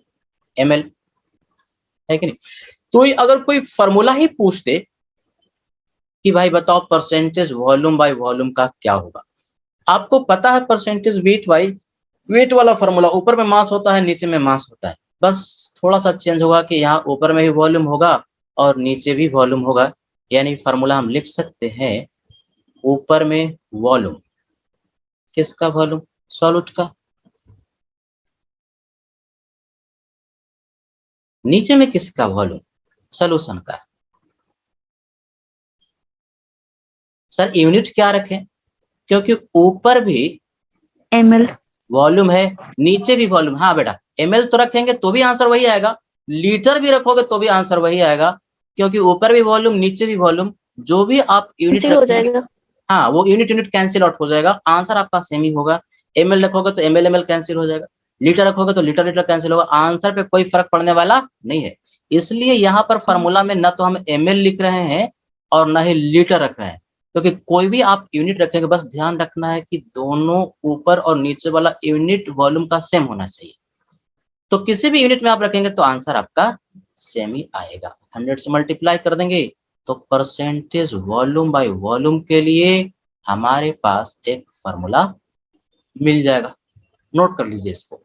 ml, है कि नहीं। तो अगर कोई फॉर्मूला ही पूछ दे कि भाई बताओ परसेंटेज वॉल्यूम बाय वॉल्यूम का क्या होगा, आपको पता है परसेंटेज वेट बाय वेट वाला फॉर्मूला, ऊपर में मास होता है नीचे में मास होता है, बस थोड़ा सा चेंज होगा कि यहाँ ऊपर में भी वॉल्यूम होगा और नीचे भी वॉल्यूम होगा। यानी फॉर्मूला हम लिख सकते हैं, ऊपर में वॉल्यूम, किसका वॉल्यूम, सॉल्यूट का, नीचे में किसका वॉल्यूम, सॉल्यूशन का। सर यूनिट क्या रखें, क्योंकि ऊपर भी ml वॉल्यूम है, नीचे भी वॉल्यूम। हाँ बेटा, ml तो रखेंगे तो भी आंसर वही आएगा, लीटर भी रखोगे तो भी आंसर वही आएगा, क्योंकि ऊपर भी वॉल्यूम नीचे भी वॉल्यूम, जो भी आप यूनिट कैंसिल हो रखेंगे, जाएगा। हाँ वो यूनिट कैंसिल आउट हो जाएगा, आंसर आपका सेम ही होगा। ml रखोगे तो ml कैंसिल हो जाएगा, लीटर रखोगे तो लीटर कैंसिल होगा, आंसर पे कोई फर्क पड़ने वाला नहीं है। इसलिए यहाँ पर फॉर्मूला में न तो हम ml लिख रहे हैं और न ही लीटर रख रहे हैं, क्योंकि कोई भी आप यूनिट रखेंगे बस ध्यान रखना है कि दोनों ऊपर और नीचे वाला यूनिट वॉल्यूम का सेम होना चाहिए। तो किसी भी यूनिट में आप रखेंगे तो आंसर आपका सेम ही आएगा। 100 से मल्टीप्लाई कर देंगे तो परसेंटेज वॉल्यूम बाय वॉल्यूम के लिए हमारे पास एक फॉर्मूला मिल जाएगा। नोट कर लीजिए इसको।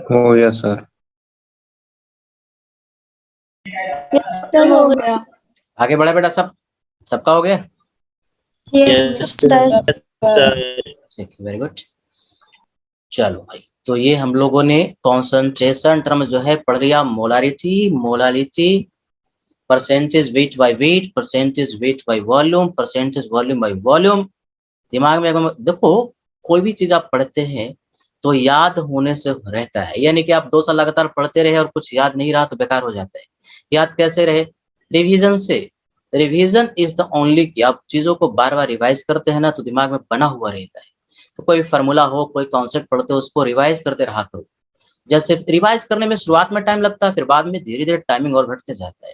हो गया सर। सर हो गया। आगे बढ़े बेटा, सबका हो गया? Yes sir. ठीक है, वेरी गुड। चलो भाई, तो ये हम लोगों ने कॉन्सेंट्रेशन टर्म जो है पढ़ लिया। Molality, percentage weight by weight, percentage weight by volume, percentage volume by volume. दिमाग में अगर देखो, कोई भी चीज आप पढ़ते हैं तो याद होने से रहता है, यानी कि आप 2 साल लगातार पढ़ते रहे और कुछ याद नहीं रहा तो बेकार हो जाता है। याद कैसे रहे? रिवीजन से। रिवीजन इज द ओनली की आप चीजों को बार बार रिवाइज करते हैं ना तो दिमाग में बना हुआ रहता है। तो कोई फार्मूला हो, कोई कॉन्सेप्ट पढ़ते हो, उसको रिवाइज करते रहा करो। जैसे रिवाइज करने में शुरुआत में टाइम लगता है, फिर बाद में धीरे धीरे टाइमिंग और घटते जाता है।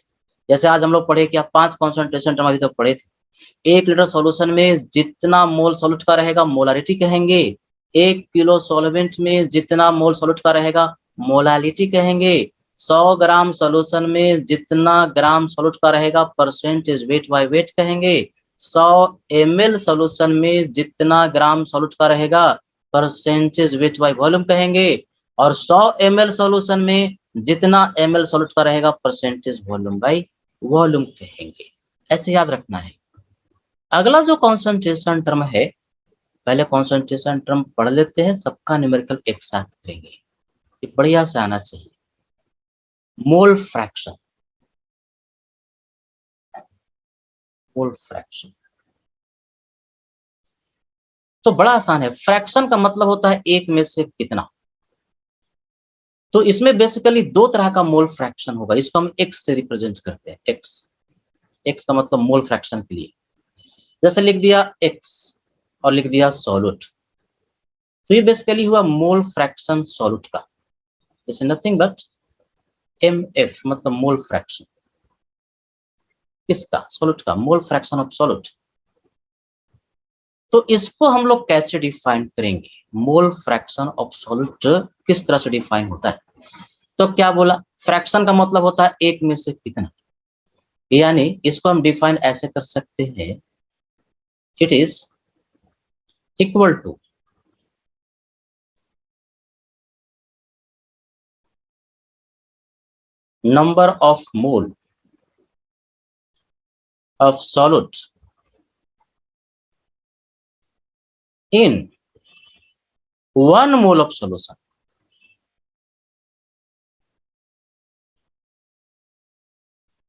जैसे आज हम लोग पढ़े कि आप 5 कॉन्सेंट्रेशन टर्म अभी तक पढ़े थे। 1 लीटर सॉल्यूशन में जितना मोल सॉल्यूट का रहेगा मोलारिटी कहेंगे, 1 किलो सॉल्वेंट में जितना मोल सॉल्यूट का रहेगा मोलालिटी कहेंगे, 100 ग्राम सॉल्यूशन में जितना ग्राम सॉल्यूट का रहेगा परसेंटेज वेट बाय वेट कहेंगे, 100 ml सॉल्यूशन में जितना ग्राम सॉल्यूट का रहेगा परसेंटेज वेट बाय वॉल्यूम कहेंगे, और 100 ml सॉल्यूशन में जितना ml सॉल्यूट का रहेगा परसेंटेज वॉल्यूम बाय वॉल्यूम कहेंगे। ऐसे याद रखना है। अगला जो कॉन्सेंट्रेशन टर्म है, पहले कॉन्सेंट्रेशन टर्म पढ़ लेते हैं, सबका न्यूमेरिकल एक साथ करेंगे, ये बढ़िया से आना चाहिए। Mole fraction. मोल फ्रैक्शन तो बड़ा आसान है। फ्रैक्शन का मतलब होता है एक में से कितना। तो इसमें बेसिकली 2 तरह का मोल फ्रैक्शन होगा, इसको हम एक्स से रिप्रेजेंट करते हैं। एक्स का मतलब मोल फ्रैक्शन के लिए, जैसे लिख दिया एक्स और लिख दिया सॉल्यूट, तो ये बेसिकली हुआ मोल फ्रैक्शन सॉल्यूट का। जैसे नथिंग बट MF मतलब मोल फ्रैक्शन किसका? सॉल्यूट का, मोल फ्रैक्शन ऑफ सॉल्यूट। तो इसको हम लोग कैसे डिफाइन करेंगे? मोल फ्रैक्शन ऑफ सॉल्यूट किस तरह से डिफाइन होता है? तो क्या बोला, फ्रैक्शन का मतलब होता है एक में से कितना, यानी इसको हम डिफाइन ऐसे कर सकते हैं, it is equal to number of mole of solute in 1 mole of solution.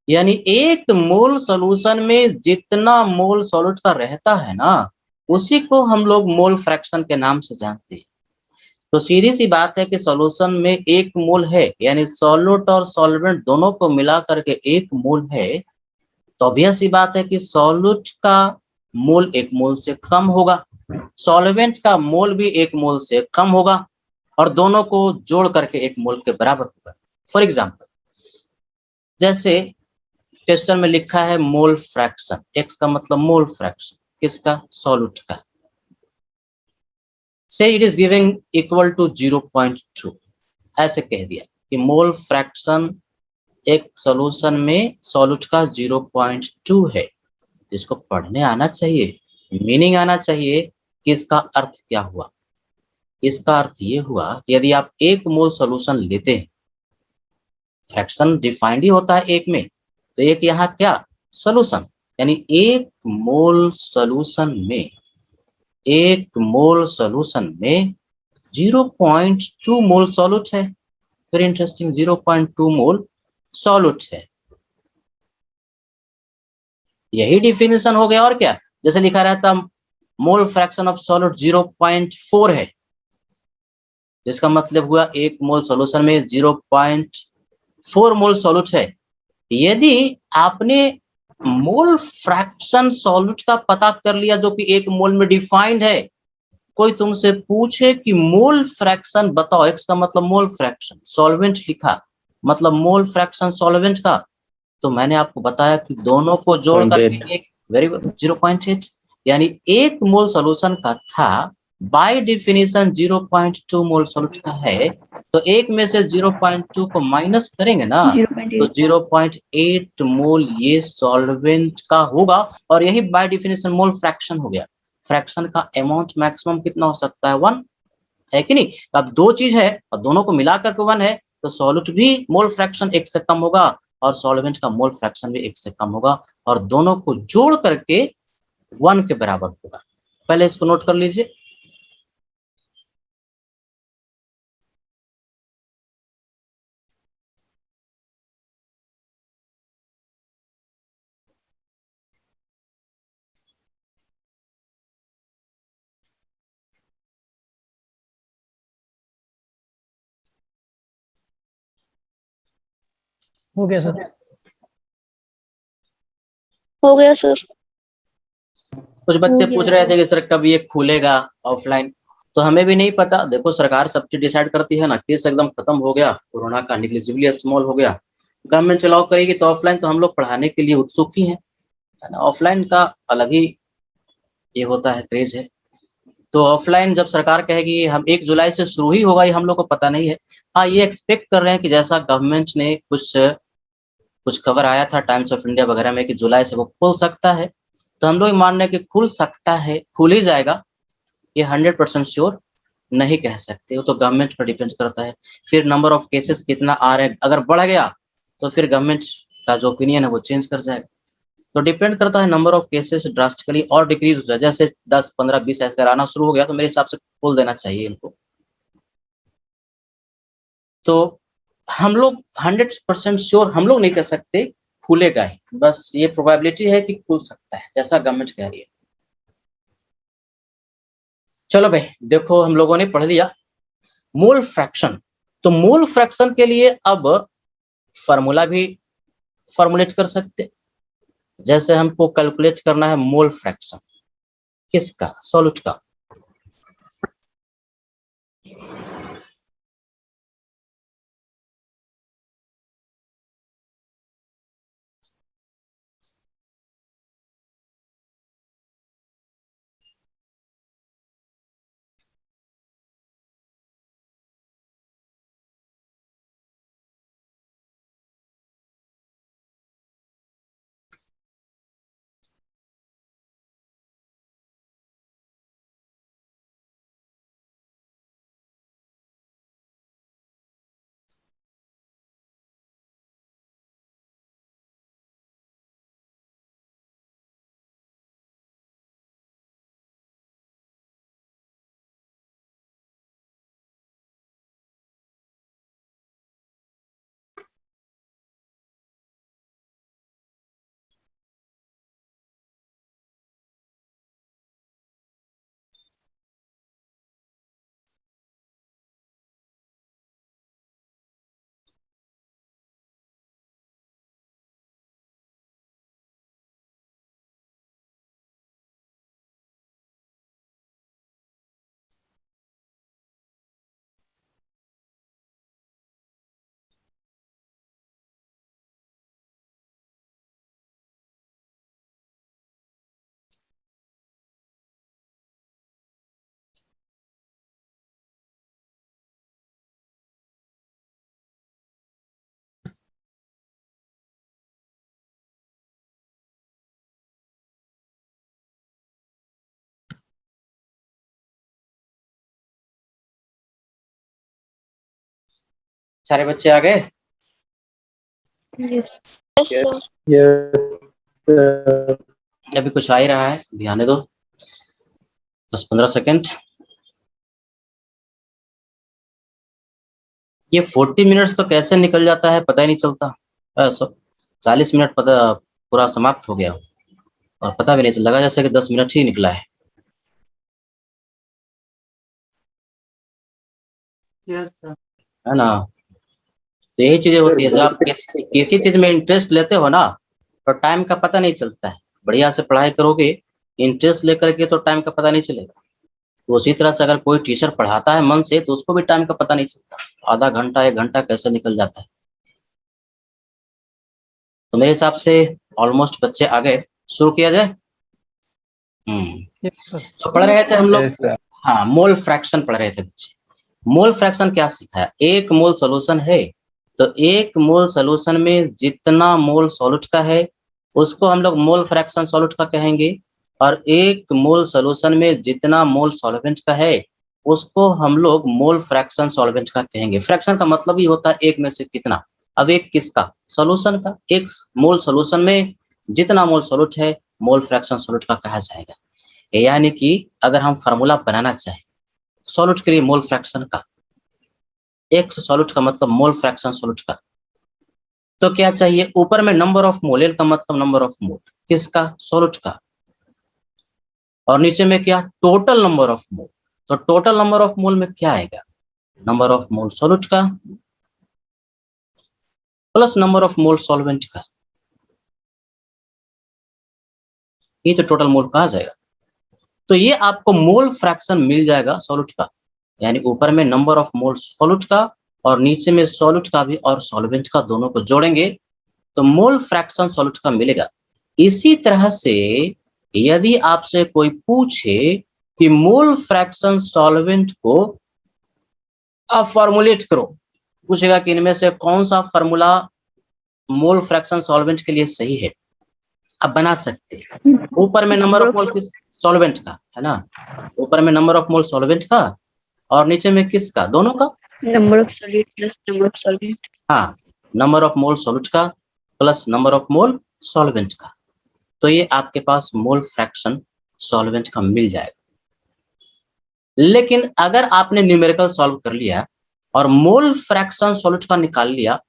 यानी एक मोल सॉल्यूशन में जितना मोल सॉल्यूट का रहता है ना, उसी को हम लोग मोल फ्रैक्शन के नाम से जानते हैं। तो सीधी सी बात है कि सॉल्यूशन में 1 मोल है, यानी सॉल्यूट और सॉल्वेंट दोनों को मिला करके 1 मोल है, तो ऑब्वियस सी बात है कि सॉल्यूट का मोल 1 मोल से कम होगा, सॉल्वेंट का मोल भी 1 मोल से कम होगा, और दोनों को जोड़ करके 1 मोल के बराबर होगा। फॉर एग्जाम्पल, जैसे क्वेश्चन में लिखा है मोल फ्रैक्शन, एक्स का मतलब मोल फ्रैक्शन किसका? सॉल्यूट का। Say it is giving equal to 0.2, ऐसे कह दिया कि मोल फ्रैक्शन एक सॉल्यूशन में सॉल्यूट का 0.2 है। तो इसको पढ़ने आना चाहिए, मीनिंग आना चाहिए कि इसका अर्थ क्या हुआ। इसका अर्थ ये हुआ कि यदि आप 1 मोल सॉल्यूशन लेते हैं फ्रैक्शन डिफाइंड ही होता है एक में, तो एक यहाँ क्या सॉल्यूशन, यानी एक मोल सॉल्यूशन में 0.2 मोल सॉल्यूट है। वेरी इंटरेस्टिंग, 0.2 मोल सॉल्यूट है, यही डिफिनेशन हो गया। और क्या, जैसे लिखा रहता मोल फ्रैक्शन ऑफ सॉल्यूट 0.4 है, जिसका मतलब हुआ एक मोल सॉल्यूशन में 0.4 मोल सॉल्यूट है। यदि आपने मोल फ्रैक्शन सॉल्यूट का पता कर लिया जो कि एक मोल में डिफाइंड है, कोई तुमसे पूछे कि मोल फ्रैक्शन बताओ, एक्स का मतलब मोल फ्रैक्शन, सॉल्वेंट लिखा मतलब मोल फ्रैक्शन सॉल्वेंट का, तो मैंने आपको बताया कि दोनों को जोड़ करके एक वेरी 0.8, यानी एक मोल सॉल्यूशन का था बाय डिफिनेशन 0.2 मोल सॉल्यूट का है, तो एक में से 0.2 को माइनस करेंगे ना, तो 0.8 मोल ये सॉल्वेंट का होगा, और यही बाय डिफिनेशन मोल फ्रैक्शन हो गया। फ्रैक्शन का अमाउंट मैक्सिमम कितना हो सकता है, 1, है कि नहीं। अब दो चीज है और दोनों को मिलाकर के 1 है, तो सॉल्यूट भी मोल फ्रैक्शन 1 से कम होगा और सॉल्वेंट का मोल फ्रैक्शन भी 1 से कम होगा, और दोनों को जोड़ करके 1 के बराबर होगा। पहले इसको नोट कर लीजिए। हो गया सर। हो गया सर। कुछ बच्चे पूछ रहे थे कि सर कब ये खुलेगा ऑफलाइन, तो हमें भी नहीं पता। देखो सरकार सब चीज डिसाइड करती है ना, केस एकदम खत्म हो गया, कोरोना का निग्लिजिबली स्मॉल हो गया, गवर्नमेंट चलाओ करेगी तो ऑफलाइन तो हम लोग पढ़ाने के लिए उत्सुक ही हैं, है ना। ऑफलाइन का अलग ही ये होता है, क्रेज है। तो ऑफलाइन जब सरकार कहेगी हम 1 जुलाई से शुरू ही होगा, ये हम लोग को पता नहीं है। हाँ, ये एक्सपेक्ट कर रहे हैं कि जैसा गवर्नमेंट ने कुछ खबर आया था टाइम्स ऑफ इंडिया वगैरह में कि जुलाई से वो खुल सकता है, तो हम लोग मान रहे हैं कि खुल सकता है, खुल ही जाएगा। ये 100% श्योर नहीं कह सकते, वो तो गवर्नमेंट पर डिपेंड करता है। फिर नंबर ऑफ केसेस कितना आ रहे हैं, अगर बढ़ गया तो फिर गवर्नमेंट का जो ओपिनियन है वो चेंज कर जाएगा। तो डिपेंड करता है, नंबर ऑफ केसेस ड्रास्टिकली और डिक्रीज हो जाए, जैसे 10, 15, 20 ऐसे आना शुरू हो गया तो मेरे हिसाब से खोल देना चाहिए इनको। तो हम लोग 100% श्योर हम लोग नहीं कह सकते खुलेगा ही, बस ये प्रोबेबिलिटी है कि खुल सकता है जैसा गवर्नमेंट कह रही है। चलो भाई देखो, हम लोगों ने पढ़ लिया मोल फ्रैक्शन। तो मोल फ्रैक्शन के लिए अब फार्मूला भी फॉर्मुलेट कर सकते, जैसे हमको कैलकुलेट करना है मोल फ्रैक्शन किसका, सॉल्यूट का। सारे बच्चे आ गए। Yes. Yes, sir. अभी कुछ आ ही रहा है, अभी आने दो 10-15 सेकेंड। ये 40 मिनट्स तो कैसे निकल जाता है पता ही नहीं चलता। 40 मिनट पता पूरा समाप्त हो गया और पता भी नहीं चला, लगा जैसे कि 10 मिनट ही निकला है। Yes sir. है ना? तो यही चीजें होती है, जब आप किसी चीज में इंटरेस्ट लेते हो ना तो टाइम का पता नहीं चलता है। बढ़िया से पढ़ाई करोगे, इंटरेस्ट लेकर के, तो टाइम का पता नहीं चलेगा। तो उसी तरह से अगर कोई टीचर पढ़ाता है मन से तो उसको भी टाइम का पता नहीं चलता, आधा घंटा 1 घंटा कैसे निकल जाता है। तो मेरे हिसाब से ऑलमोस्ट बच्चे आ गए, शुरू किया जाए। Yes sir. तो पढ़ रहे थे हम लोग, Yes, sir. हाँ, मोल फ्रैक्शन पढ़ रहे थे बच्चे। मोल फ्रैक्शन क्या सिखाया? एक मोल सॉल्यूशन है तो एक मोल सॉल्यूशन में जितना मोल सॉल्यूट का है उसको हम लोग मोल फ्रैक्शन सॉल्यूट का कहेंगे, और एक मोल सॉल्यूशन में जितना मोल सॉल्वेंट का है उसको हम लोग मोल फ्रैक्शन सॉल्वेंट का कहेंगे। फ्रैक्शन का मतलब ही होता है एक में से कितना। अब एक किसका? सॉल्यूशन का। एक मोल सॉल्यूशन में जितना मोल सॉल्यूट है मोल फ्रैक्शन सॉल्यूट का कहा जाएगा। यानी कि अगर हम फार्मूला बनाना चाहें सॉल्यूट के लिए मोल फ्रैक्शन का, एक्स सॉल्यूट का मतलब मोल फ्रैक्शन सॉल्यूट का, तो क्या चाहिए? ऊपर में नंबर ऑफ मोल, एल का मतलब नंबर ऑफ मोल किसका? सॉल्यूट का। और नीचे में क्या? टोटल नंबर ऑफ मोल। तो टोटल नंबर ऑफ मोल में क्या आएगा? नंबर ऑफ मोल सॉल्यूट का plus number of mole solvent का, ये तो टोटल मोल कहा जाएगा। तो ये आपको मोल फ्रैक्शन मिल जाएगा सॉल्यूट का, यानी ऊपर में नंबर ऑफ मोल सॉल्यूट का और नीचे में सॉल्यूट का भी और सॉल्वेंट का, दोनों को जोड़ेंगे तो मोल फ्रैक्शन सॉल्यूट का मिलेगा। इसी तरह से यदि आपसे कोई पूछे कि मोल फ्रैक्शन सॉल्वेंट को आप फॉर्मुलेट करो, पूछेगा कि इनमें से कौन सा फॉर्मूला मोल फ्रैक्शन सॉल्वेंट के लिए सही है, आप बना सकते हैं। ऊपर में नंबर ऑफ मोल किस? सॉल्वेंट का, है ना? ऊपर में नंबर ऑफ मोल सॉल्वेंट का और नीचे में किसका? दोनों का। Number of solute plus number of solvent. हाँ, नंबर ऑफ मोल सॉल्यूट का plus number of mole solvent का। तो ये आपके पास मोल फ्रैक्शन सॉल्वेंट का मिल जाएगा। लेकिन अगर आपने न्यूमेरिकल सॉल्व कर लिया और मोल फ्रैक्शन सॉल्यूट का निकाल लिया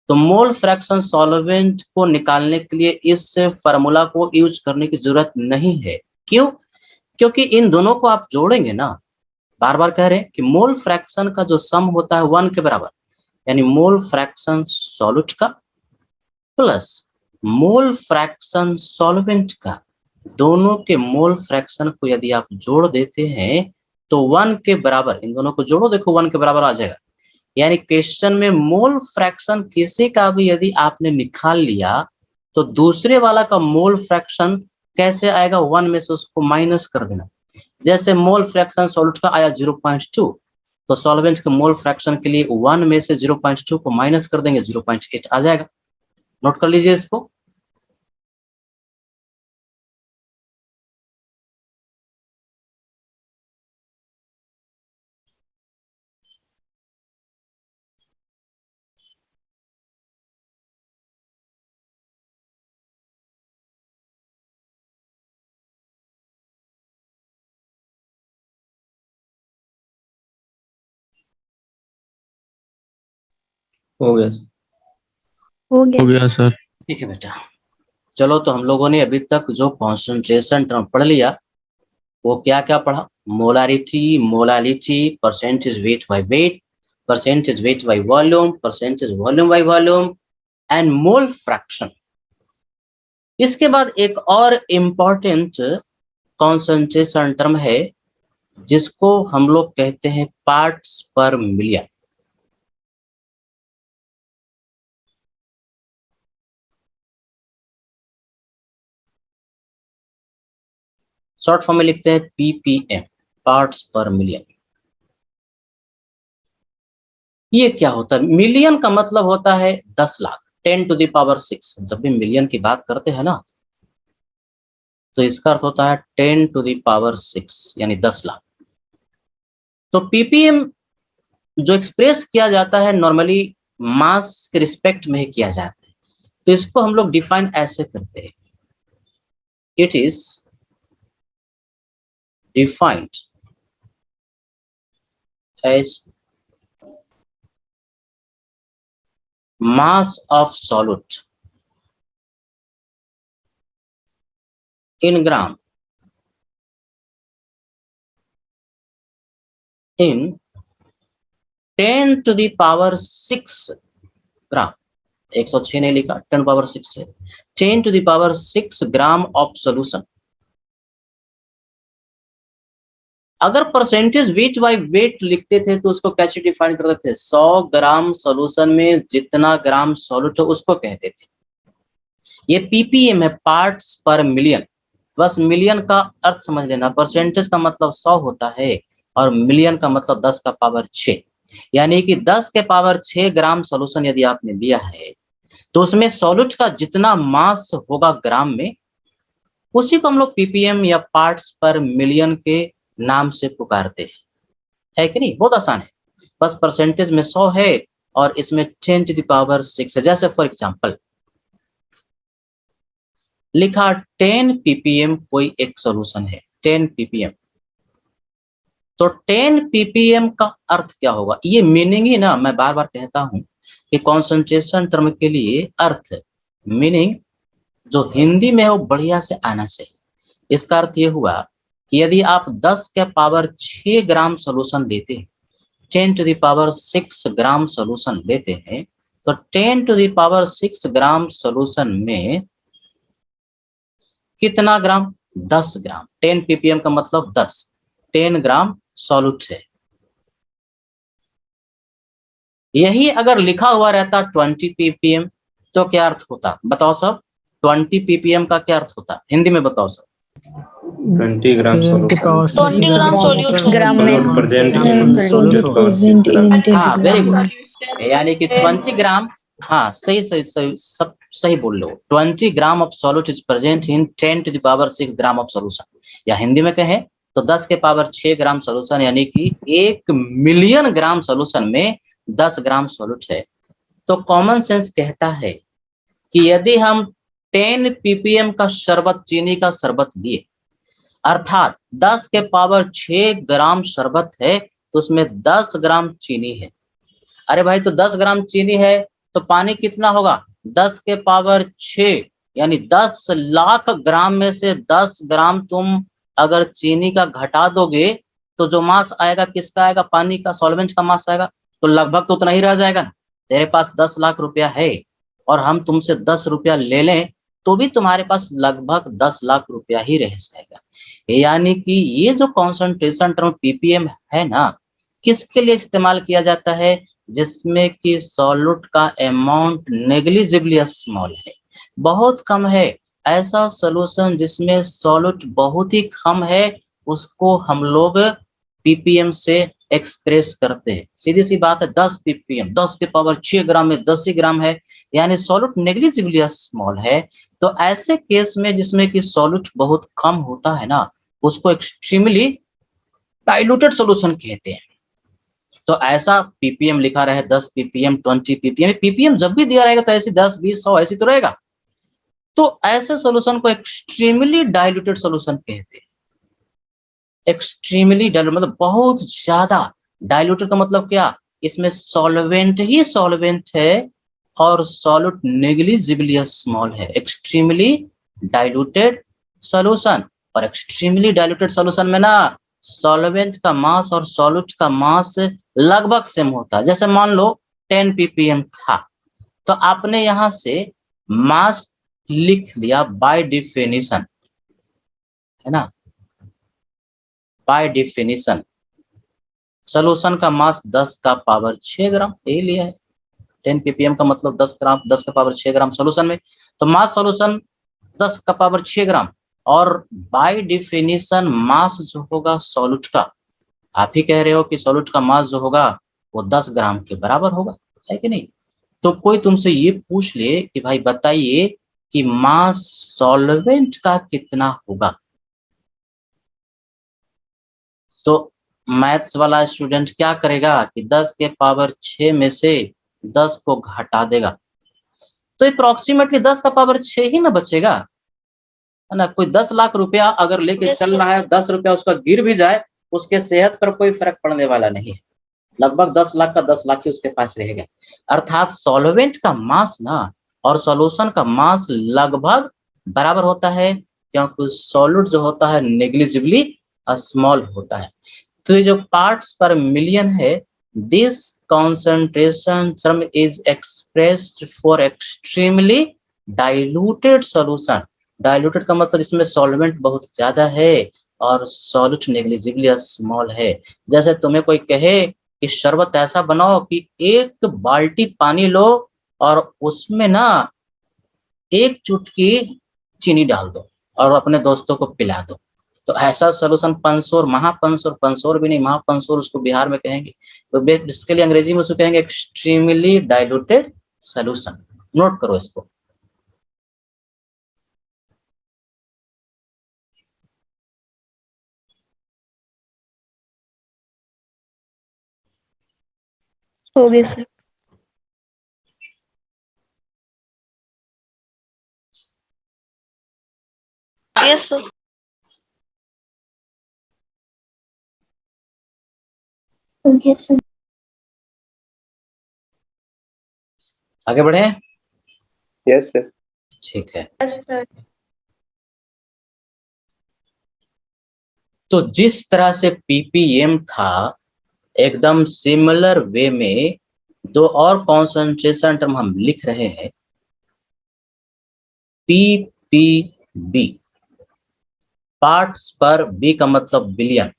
तो मोल फ्रैक्शन सॉल्वेंट को निकालने के लिए इस फार्मूला को यूज करने की जरूरत नहीं है। क्यों? क्योंकि इन दोनों को आप जोड़ेंगे ना, बार बार कह रहे हैं कि मोल फ्रैक्शन का जो सम होता है 1 के बराबर, यानी मोल फ्रैक्शन सॉल्यूट का प्लस मोल फ्रैक्शन सॉल्वेंट का, दोनों के मोल फ्रैक्शन को यदि आप जोड़ देते हैं तो 1 के बराबर, इन दोनों को जोड़ो, देखो 1 के बराबर आ जाएगा। यानी क्वेश्चन में मोल फ्रैक्शन किसी का भी यदि आपने निकाल लिया तो दूसरे वाला का मोल फ्रैक्शन कैसे आएगा? 1 में से उसको माइनस कर देना। जैसे मोल फ्रैक्शन सॉल्यूट का आया 0.2, तो सॉल्वेंट के मोल फ्रैक्शन के लिए 1 में से 0.2 को माइनस कर देंगे, 0.8 आ जाएगा। नोट कर लीजिए इसको। हो गया sir. हो गया। हो गया सर। ठीक है बेटा, चलो। तो हम लोगों ने अभी तक जो कॉन्सेंट्रेशन टर्म पढ़ लिया वो क्या क्या पढ़ा? Molarity, molality, percentage weight by weight, percentage weight by volume, percentage volume by volume and mole fraction. इसके बाद एक और इम्पॉर्टेंट कॉन्सेंट्रेशन टर्म है जिसको हम लोग कहते हैं पार्ट्स पर मिलियन। शॉर्ट फॉर्म में लिखते हैं पीपीएम, पार्ट्स पर मिलियन। ये क्या होता है? मिलियन का मतलब होता है 10 लाख, 10 टू द पावर 6। जब भी मिलियन की बात करते हैं ना तो इसका अर्थ होता है 10 टू द पावर 6, यानी 10 लाख। तो पीपीएम जो एक्सप्रेस किया जाता है नॉर्मली मास के रिस्पेक्ट में ही किया जाता है, तो इसको हम लोग डिफाइन ऐसे करते हैं, it is defined as mass of solute in gram in 10 to the power 6 ग्राम, 106 नहीं लिखा, 10 पावर 6 है, 10 to the power 6 gram of solution. अगर परसेंटेज वेट बाय वेट लिखते थे तो उसको कैसे डिफाइन करते थे? 100 ग्राम सॉल्यूशन में जितना ग्राम सॉल्यूट है उसको कहते थे। ये पीपीएम है, पार्ट्स पर मिलियन। बस मिलियन का अर्थ समझ लेना, परसेंटेज का मतलब 100 होता है और मिलियन का मतलब 10 का पावर 6, यानी कि 10 के पावर 6 ग्राम सॉल्यूशन यदि आपने लिया है तो उसमें सॉल्यूट का जितना मास होगा ग्राम में, उसी को हम लोग पीपीएम या पार्ट्स पर मिलियन के नाम से पुकारते हैं, है कि नहीं? बहुत आसान है, बस परसेंटेज में 100 है और इसमें 10 to the power 6 है। जैसे फॉर एग्जांपल लिखा 10 ppm कोई एक सॉल्यूशन है, 10 ppm, तो 10 ppm का अर्थ क्या होगा? ये मीनिंग ही ना, मैं बार बार कहता हूं कि कॉन्सेंट्रेशन टर्म के लिए अर्थ मीनिंग जो हिंदी में है वो बढ़िया से आना चाहिए। इसका अर्थ ये हुआ कि यदि आप 10 के पावर 6 ग्राम सॉल्यूशन लेते हैं, 10 to the power 6 gram solution लेते हैं, तो 10 to the power 6 gram solution में कितना ग्राम? 10 ग्राम। 10 ppm का मतलब 10, 10 ग्राम सॉल्यूट है। यही अगर लिखा हुआ रहता 20 ppm तो क्या अर्थ होता? बताओ सब, 20 ppm का क्या अर्थ होता? हिंदी में बताओ सब। 20 ग्राम सॉल्यूशन 20 ग्राम सॉल्यूशन ग्राम में प्रेजेंट हाँ, वेरी गुड, यानी कि 20 ग्राम, हाँ सही सही सही, सब सही बोल लो। 20 gram of solute is present in 10 to the power 6 gram of solution, या हिंदी में कहें तो 10 के पावर 6 ग्राम सॉल्यूशन, यानी कि 1 मिलियन ग्राम सॉल्यूशन में 10 ग्राम सॉल्यूट है। तो कॉमन सेंस कहता है कि यदि हम 10 ppm का शरबत, चीनी का शरबत लिए, अर्थात 10 के पावर 6 ग्राम शरबत है तो उसमें 10 ग्राम चीनी है। अरे भाई, तो 10 ग्राम चीनी है तो पानी कितना होगा? 10 के पावर 6, यानी 10 लाख ग्राम में से 10 ग्राम तुम अगर चीनी का घटा दोगे तो जो मास आएगा किसका आएगा? पानी का, सॉल्वेंट का मास आएगा। तो लगभग तो उतना ही रह जाएगा ना। तेरे पास 10 लाख रुपया है और हम तुमसे 10 रुपया ले लें तो भी तुम्हारे पास लगभग 10 लाख रुपया ही रह जाएगा। यानी कि ये जो कॉन्सेंट्रेशन टर्म पीपीएम है ना, किसके लिए इस्तेमाल किया जाता है? जिसमें कि सॉल्यूट का अमाउंट नेग्लिजिबली स्मॉल है, बहुत कम है। ऐसा सॉल्यूशन जिसमें सॉल्यूट बहुत ही कम है उसको हम लोग पीपीएम से एक्सप्रेस करते हैं। सीधी सी बात है, 10 पीपीएम, 10 के पावर 6 ग्राम में 10 ही ग्राम है, यानी सॉल्यूट नेग्लिजिबली स्मॉल है। तो ऐसे केस में जिसमें कि सॉल्यूट बहुत कम होता है ना, उसको एक्सट्रीमली डाइल्यूटेड सॉल्यूशन कहते हैं। तो ऐसा पीपीएम लिखा रहे 10 पीपीएम, 20 पीपीएम, पीपीएम जब भी दिया रहेगा तो ऐसे 10, 20, 100 ऐसी तो रहेगा। तो ऐसे सॉल्यूशन को एक्सट्रीमली डाइल्यूटेड सॉल्यूशन कहते हैं। एक्सट्रीमली डाइल्यूटेड मतलब बहुत ज्यादा। डाइल्यूटेड का मतलब क्या? इसमें सॉल्वेंट ही सॉल्वेंट है और सॉल्यूट नेग्लिजिबली स्मॉल है। एक्सट्रीमली डाइल्यूटेड सॉल्यूशन, और एक्सट्रीमली डाइल्यूटेड सॉल्यूशन में ना सॉल्वेंट का मास और सॉल्यूट का मास लगभग सेम होता है। जैसे मान लो 10 ppm था तो आपने यहां से मास लिख लिया बाय डिफिनिशन, है ना, बाय डिफिनिशन सॉल्यूशन का मास 10 का पावर 6 ग्राम, यही लिया है। 10 ppm का मतलब 10 ग्राम, 10 का पावर 6 ग्राम सॉल्यूशन में, तो मास सॉल्यूशन 10 का पावर 6 ग्राम, और बाय डिफिनिशन मास जो होगा सॉल्यूट का, आप ही कह रहे हो कि सॉल्यूट का मास जो होगा वो 10 ग्राम के बराबर होगा, है कि नहीं? तो कोई तुमसे ये पूछ ले कि भाई बताइए कि मास सॉल्वेंट का कितना होगा, तो मैथ्स वाला स्टूडेंट क्या करेगा कि 10 के पावर 6 में से 10 को घटा देगा, तो अप्रोक्सीमेटली 10 का पावर 6 ही ना बचेगा, है ना। कोई 10 लाख रुपया अगर लेके Yes, चल sir. रहा है, 10 रुपया उसका गिर भी जाए, उसके सेहत पर कोई फर्क पड़ने वाला नहीं है। लगभग 10 लाख का 10 लाख ही उसके पास रहेगा। अर्थात सॉल्वेंट का मास ना और सॉल्यूशन का मास लगभग बराबर होता है, क्योंकि सॉल्यूट जो होता है नेग्लिजिबली स्मॉल होता है। तो ये जो पार्ट्स पर मिलियन है, this concentration term is expressed for extremely diluted solution। Diluted का मतलब इसमें सॉल्वेंट बहुत ज्यादा है और सॉल्यूट नेग्लिजिबली स्मॉल है। जैसे तुम्हें कोई कहे कि शरबत ऐसा बनाओ कि 1 बाल्टी पानी लो और उसमें ना 1 चुटकी चीनी डाल दो और अपने दोस्तों को पिला दो, तो ऐसा सॉल्यूशन पंसोर, महापंसोर, पंसोर भी नहीं, महापंसोर उसको बिहार में कहेंगे। तो इसके लिए अंग्रेजी में उसको कहेंगे एक्सट्रीमली डाइल्यूटेड सॉल्यूशन। नोट करो इसको। हो गया सर। Yes sir. हो गया सर। आगे बढ़े। Yes, sir. ठीक है। तो जिस तरह से पीपीएम था, एकदम सिमिलर वे में 2 और कॉन्सेंट्रेशन टर्म हम लिख रहे हैं, पीपीबी। पार्ट्स पर बी का मतलब बिलियन।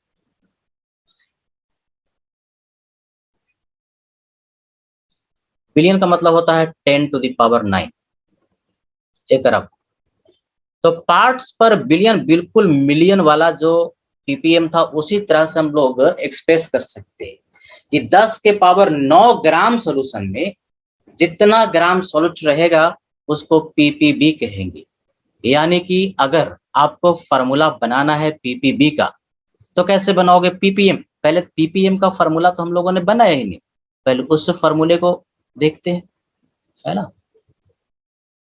बिलियन का मतलब होता है 10 टू द पावर 9, 1 अरब। तो पार्ट्स पर बिलियन बिल्कुल मिलियन वाला जो पीपीएम था, उसी तरह से हम लोग एक्सप्रेस कर सकते हैं कि 10 के पावर 9 ग्राम सॉल्यूशन में जितना ग्राम सॉल्यूट रहेगा उसको पीपीबी कहेंगे। यानी कि अगर आपको फार्मूला बनाना है पीपीबी का, तो कैसे बनाओगे पीपीएम? पहले पीपीएम का फार्मूला तो हम लोगों ने बनाया ही नहीं, पहले उस फार्मूले को देखते हैं, है ना,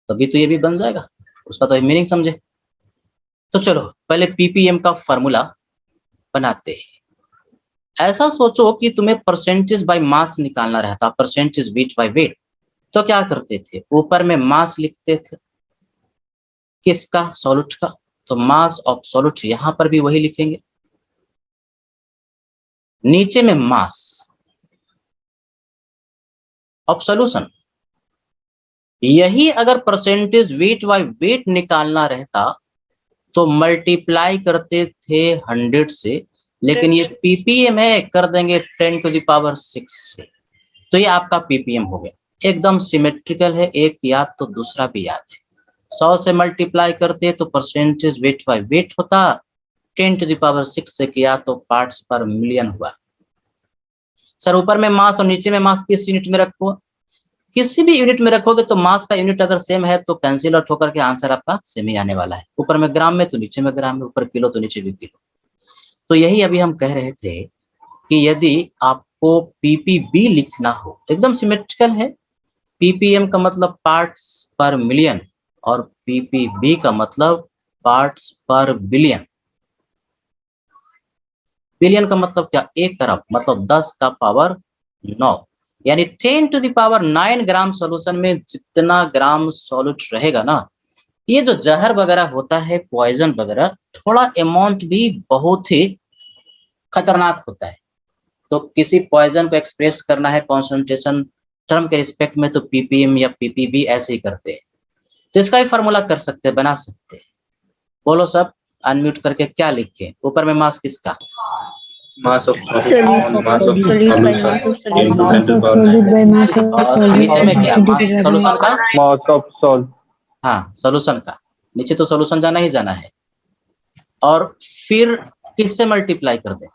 तभी तो ये भी बन जाएगा, उसका तो मीनिंग समझे। तो चलो पहले पीपीएम का फार्मूला बनाते हैं। ऐसा सोचो कि तुम्हें परसेंटेज बाय मास निकालना रहता, परसेंटेज वेट बाय वेट। तो क्या करते थे, ऊपर में मास लिखते थे, किसका? सॉल्यूट का। तो मास ऑफ सॉल्यूट यहां पर भी वही लिखेंगे, नीचे में मास ऑफ सॉल्यूशन। यही अगर परसेंटेज वेट बाय वेट निकालना रहता तो मल्टीप्लाई करते थे 100 से, लेकिन ये पीपीएम है, कर देंगे 10 टू द पावर 6 से। तो ये आपका पीपीएम हो गया, एकदम सिमेट्रिकल है, एक याद तो दूसरा भी याद है। 100 से मल्टीप्लाई करते तो परसेंटेज वेट बाय वेट होता, 10 टू द पावर 6 से किया तो पार्ट्स पर मिलियन हुआ। सर ऊपर में मास और नीचे में मास किस यूनिट में रखो? किसी भी यूनिट में रखोगे तो मास का यूनिट अगर सेम है तो कैंसिल आउट होकर के आंसर आपका सेम ही आने वाला है। ऊपर में ग्राम में तो नीचे में ग्राम में, ऊपर किलो तो नीचे भी किलो। तो यही अभी हम कह रहे थे कि यदि आपको पीपीबी लिखना हो, एकदम सिमेट्रिकल है, पीपीएम का मतलब पार्ट्स पर मिलियन और पीपीबी का मतलब पार्ट्स पर बिलियन। बिलियन का मतलब क्या? 1 अरब, मतलब 10 का पावर 9, यानी 10 to the power 9 gram solution में जितना ग्राम सॉल्यूट रहेगा ना, ये जो जहर वगैरह होता है, पॉइजन वगैरह, थोड़ा अमाउंट भी बहुत ही खतरनाक होता है। तो किसी पॉइजन को एक्सप्रेस करना है कॉन्सेंट्रेशन टर्म के रिस्पेक्ट में तो पीपीएम या पीपीबी ऐसे ही करते हैं। तो इसका ही फार्मूला कर सकते हैं, बना सकते हैं। बोलो सब अनम्यूट करके, क्या लिखे ऊपर में? मास किसका? Mass of Solute solid, mass of solute by mass solution, of solute. 10 to Mass 10 to of the power solid 9. by mass of और solid नीचे में क्या? 10 to mass the power solution का? mass of solid. हाँ, solution का। नीचे तो solution जाना ही जाना है। और फिर किससे मल्टीप्लाई कर दें?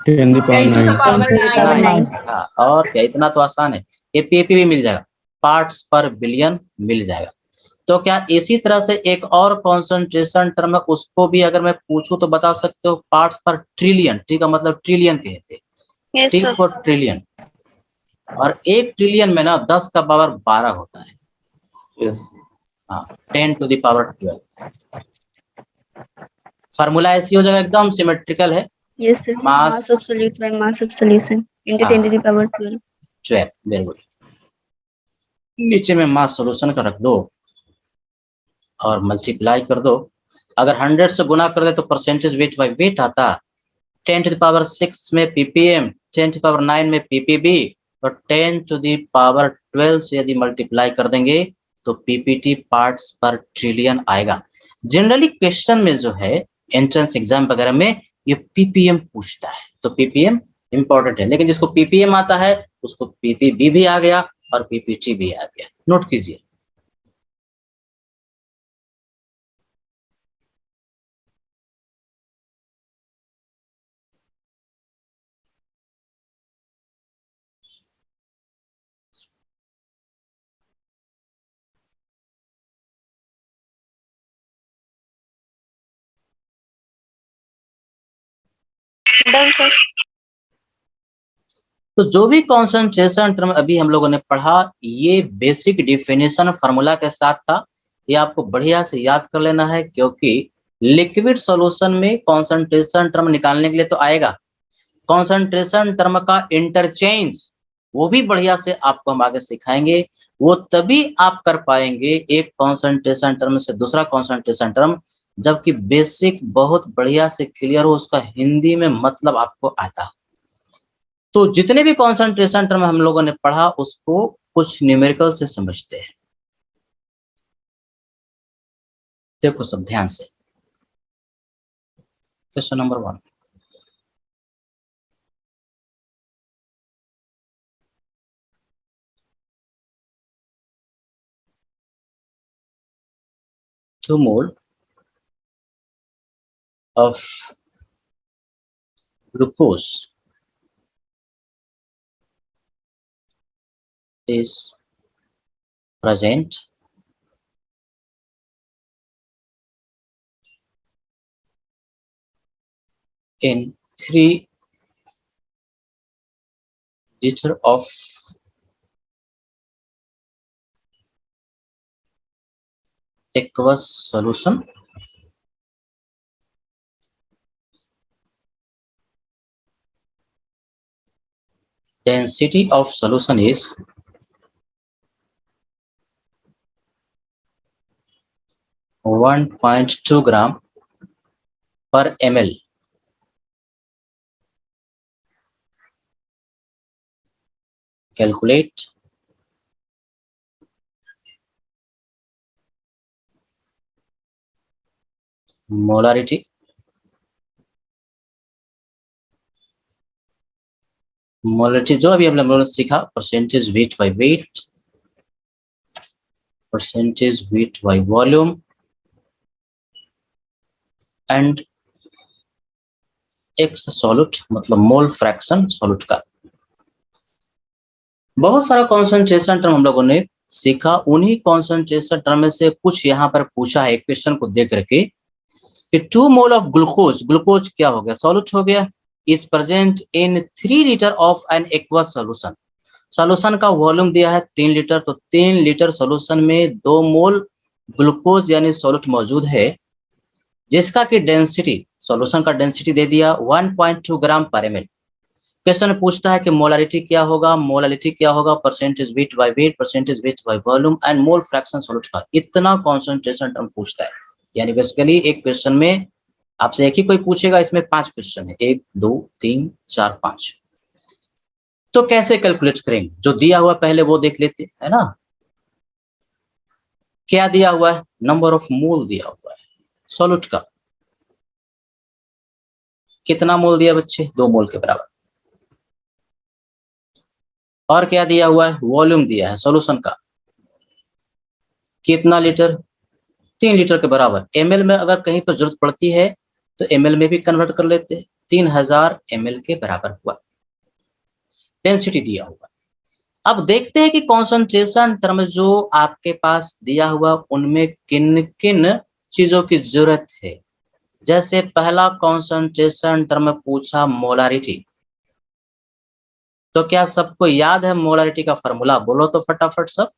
10 to the power 9. 10 to the power 9. हाँ, और क्या, इतना तो आसान है। ये पीपीबी मिल जाएगा, पार्ट्स पर बिलियन मिल जाएगा। तो क्या इसी तरह से एक और कॉन्सेंट्रेशन टर्म है, उसको भी अगर मैं पूछूं तो बता सकते हो? पार्ट्स पर ट्रिलियन, टी का मतलब ट्रिलियन कहते हैं, Yes, T sir. For trillion. और 1 ट्रिलियन में ना 10 का पावर 12 होता है। Yes. हाँ 10 to the power 12। फार्मूला ऐसी हो जाएगा, एकदम सिमेट्रिकल है। Yes, sir. Mass- Mass of solute by mass of solution into 10 to the power 12. 12, very good. नीचे में मास सॉल्यूशन का रख दो और मल्टीप्लाई कर दो। अगर 100 से गुना कर दे तो परसेंटेज वेट बाई वेट आता। 10 to the power 6 में ppm, 10 to the power 9 में ppb और 10 to the power 12 से यदि मल्टीप्लाई कर देंगे तो ppt पार्ट्स पर ट्रिलियन आएगा। जनरली क्वेश्चन में जो है एंट्रेंस एग्जाम वगैरह में ये ppm पूछता है, तो ppm इंपॉर्टेंट है, लेकिन जिसको ppm आता है उसको ppb भी आ गया और ppt भी आ गया। नोट कीजिए। Done, sir. तो जो भी कॉन्सेंट्रेशन टर्म अभी हम लोगों ने पढ़ा ये बेसिक डिफिनेशन फार्मूला के साथ था। ये आपको बढ़िया से याद कर लेना है, क्योंकि लिक्विड सॉल्यूशन में कॉन्सेंट्रेशन टर्म निकालने के लिए तो आएगा, कॉन्सेंट्रेशन टर्म का इंटरचेंज वो भी बढ़िया से आपको हम आगे सिखाएंगे। वो तभी आप कर पाएंगे एक कॉन्सेंट्रेशन टर्म से दूसरा कॉन्सेंट्रेशन टर्म जबकि बेसिक बहुत बढ़िया से क्लियर हो, उसका हिंदी में मतलब आपको आता हो। तो जितने भी कॉन्सेंट्रेशन टर्म हम लोगों ने पढ़ा उसको कुछ न्यूमेरिकल से समझते हैं। देखो सब ध्यान से। Question number 1, two mole of glucose is present in 3 liter of aqueous solution. Density of solution is 1.2 gram per ml. Calculate molarity. Molarity जो अभी हम लोगों ने सीखा, percentage weight by weight, percentage weight by volume and x solute मतलब mole fraction solute का। बहुत सारा कॉन्सेंट्रेशन टर्म हम लोगों ने सीखा। उन्हीं कॉन्सेंट्रेशन टर्म में से कुछ यहाँ पर पूछा है क्वेश्चन को देख करके कि 2 मोल ऑफ ग्लूकोज, ग्लूकोज क्या हो गया, सॉल्यूट हो गया, is present in 3 litre of an aqueous solution. Solution का वॉल्यूम दिया है 3 लीटर, तो 3 लीटर सॉल्यूशन में 2 मोल ग्लूकोज यानी सॉल्यूट मौजूद है, जिसका की डेंसिटी, सॉल्यूशन का डेंसिटी दे दिया 1.2 ग्राम पर एमएल। क्वेश्चन पूछता है कि मोलारिटी क्या होगा, मोलारिटी क्या होगा, percentage weight by weight, percentage weight by volume and mole fraction solute का। इतना कॉन्सेंट्रेशन टर्म पूछता है। यानी बेसिकली एक क्वेश्चन में आपसे एक ही कोई पूछेगा, इसमें 5 क्वेश्चन है, 1 2 3 4 5। तो कैसे कैलकुलेट करेंगे, जो दिया हुआ पहले वो देख लेते है ना। क्या दिया हुआ है, नंबर ऑफ मोल दिया हुआ है सॉल्यूट का। कितना मोल दिया बच्चे, 2 मोल के बराबर। और क्या दिया हुआ है, वॉल्यूम दिया है सॉल्यूशन का, कितना लीटर, 3 लीटर के बराबर। एमएल में अगर कहीं पर जरूरत पड़ती है तो एमएल में भी कन्वर्ट कर लेते हैं, 3000 एमएल के बराबर हुआ। डेंसिटी दिया हुआ। अब देखते हैं कि कॉन्सेंट्रेशन टर्म जो आपके पास दिया हुआ उनमें किन किन चीजों की जरूरत है। जैसे पहला कॉन्सेंट्रेशन टर्म पूछा मोलारिटी, तो क्या सबको याद है मोलारिटी का फॉर्मूला, बोलो तो फटाफट सब।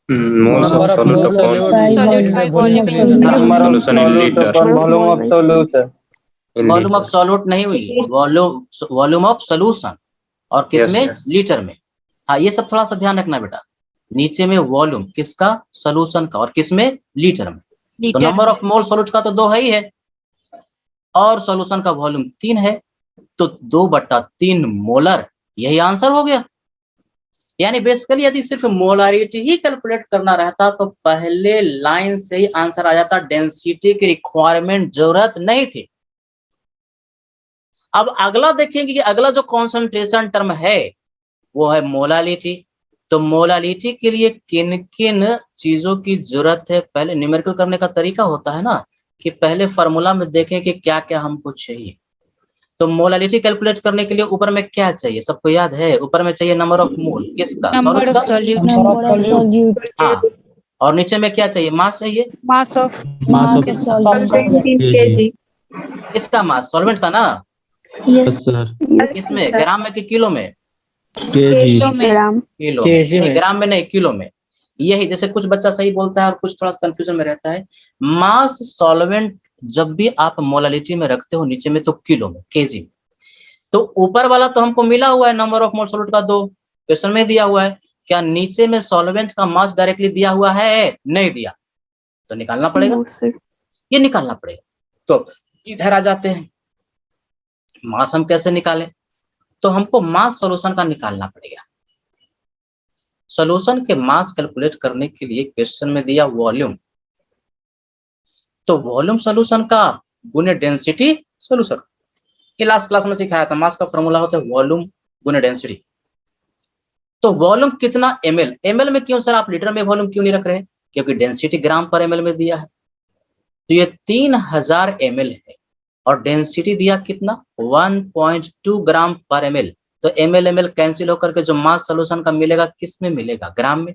Moles of solute upon Solute by volume in Number of solution in solute liter. upon volume of solution. in volume of liter. Solute नहीं हुई, वॉल्यूम ऑफ सोल्यूशन। और किसमें? Yes, लीटर में। हाँ, ये सब थोड़ा सा ध्यान रखना बेटा। नीचे में वॉल्यूम किसका? सोल्यूशन का। और किसमें? लीटर में। तो नंबर ऑफ मोल सॉल्यूट का तो 2 है ही है, और सॉल्यूशन का वॉल्यूम 3 है, तो 2/3 मोलर, यही आंसर हो गया। यानी बेसिकली यदि सिर्फ मोलारिटी ही कैलकुलेट करना रहता तो पहले लाइन से ही आंसर आ जाता, डेंसिटी की रिक्वायरमेंट जरूरत नहीं थी। अब अगला देखेंगे कि अगला जो कॉन्सेंट्रेशन टर्म है वो है मोलालिटी। तो मोलालिटी के लिए किन किन चीजों की जरूरत है? पहले न्यूमेरिकल करने का तरीका होता है ना कि पहले फार्मूला में देखें कि क्या क्या हमको चाहिए। तो मोलालिटी कैलकुलेट करने के लिए ऊपर में क्या चाहिए? सबको याद है, ऊपर में चाहिए नंबर ऑफ मोल, किसका? number of सॉल्यूट का। solute, हाँ, और नीचे में क्या चाहिए? मास चाहिए। mass of किसका मास? सॉल्वेंट का ना। Yes. किसमें? ग्राम में कि किलो में? kilo में, Gram. किलो में। नहीं, ग्राम में नहीं, किलो में। यही जैसे कुछ बच्चा सही बोलता है और कुछ थोड़ा कंफ्यूजन में रहता है। मास सॉल्वेंट जब भी आप मोलालिटी में रखते हो नीचे में तो किलो में, केजी में। तो ऊपर वाला तो हमको मिला हुआ है नंबर ऑफ मोल सॉल्यूट का 2, क्वेश्चन में दिया हुआ है। क्या नीचे में सॉल्वेंट का मास डायरेक्टली दिया हुआ है? नहीं दिया, तो निकालना पड़ेगा। No, sir. ये निकालना पड़ेगा। तो इधर आ जाते हैं, मास हम कैसे निकालें? तो हमको मास सॉल्यूशन का निकालना पड़ेगा। सॉल्यूशन के मास कैलकुलेट करने के लिए क्वेश्चन में दिया वॉल्यूम, तो वॉल्यूम सॉल्यूशन का गुने डेंसिटी सॉल्यूशन। ये लास्ट क्लास में सिखाया था, मास का फॉर्मूला होता है वॉल्यूम गुने डेंसिटी। तो वॉल्यूम कितना? ml। ml में क्यों सर आप लीटर में वॉल्यूम क्यों नहीं रख रहे? क्योंकि डेंसिटी ग्राम पर ml में दिया है। तो ये 3000 ml है और डेंसिटी दिया कितना? 1.2 ग्राम पर ml। तो ml कैंसिल होकर के जो मास सॉल्यूशन का मिलेगा किस में मिलेगा? ग्राम में।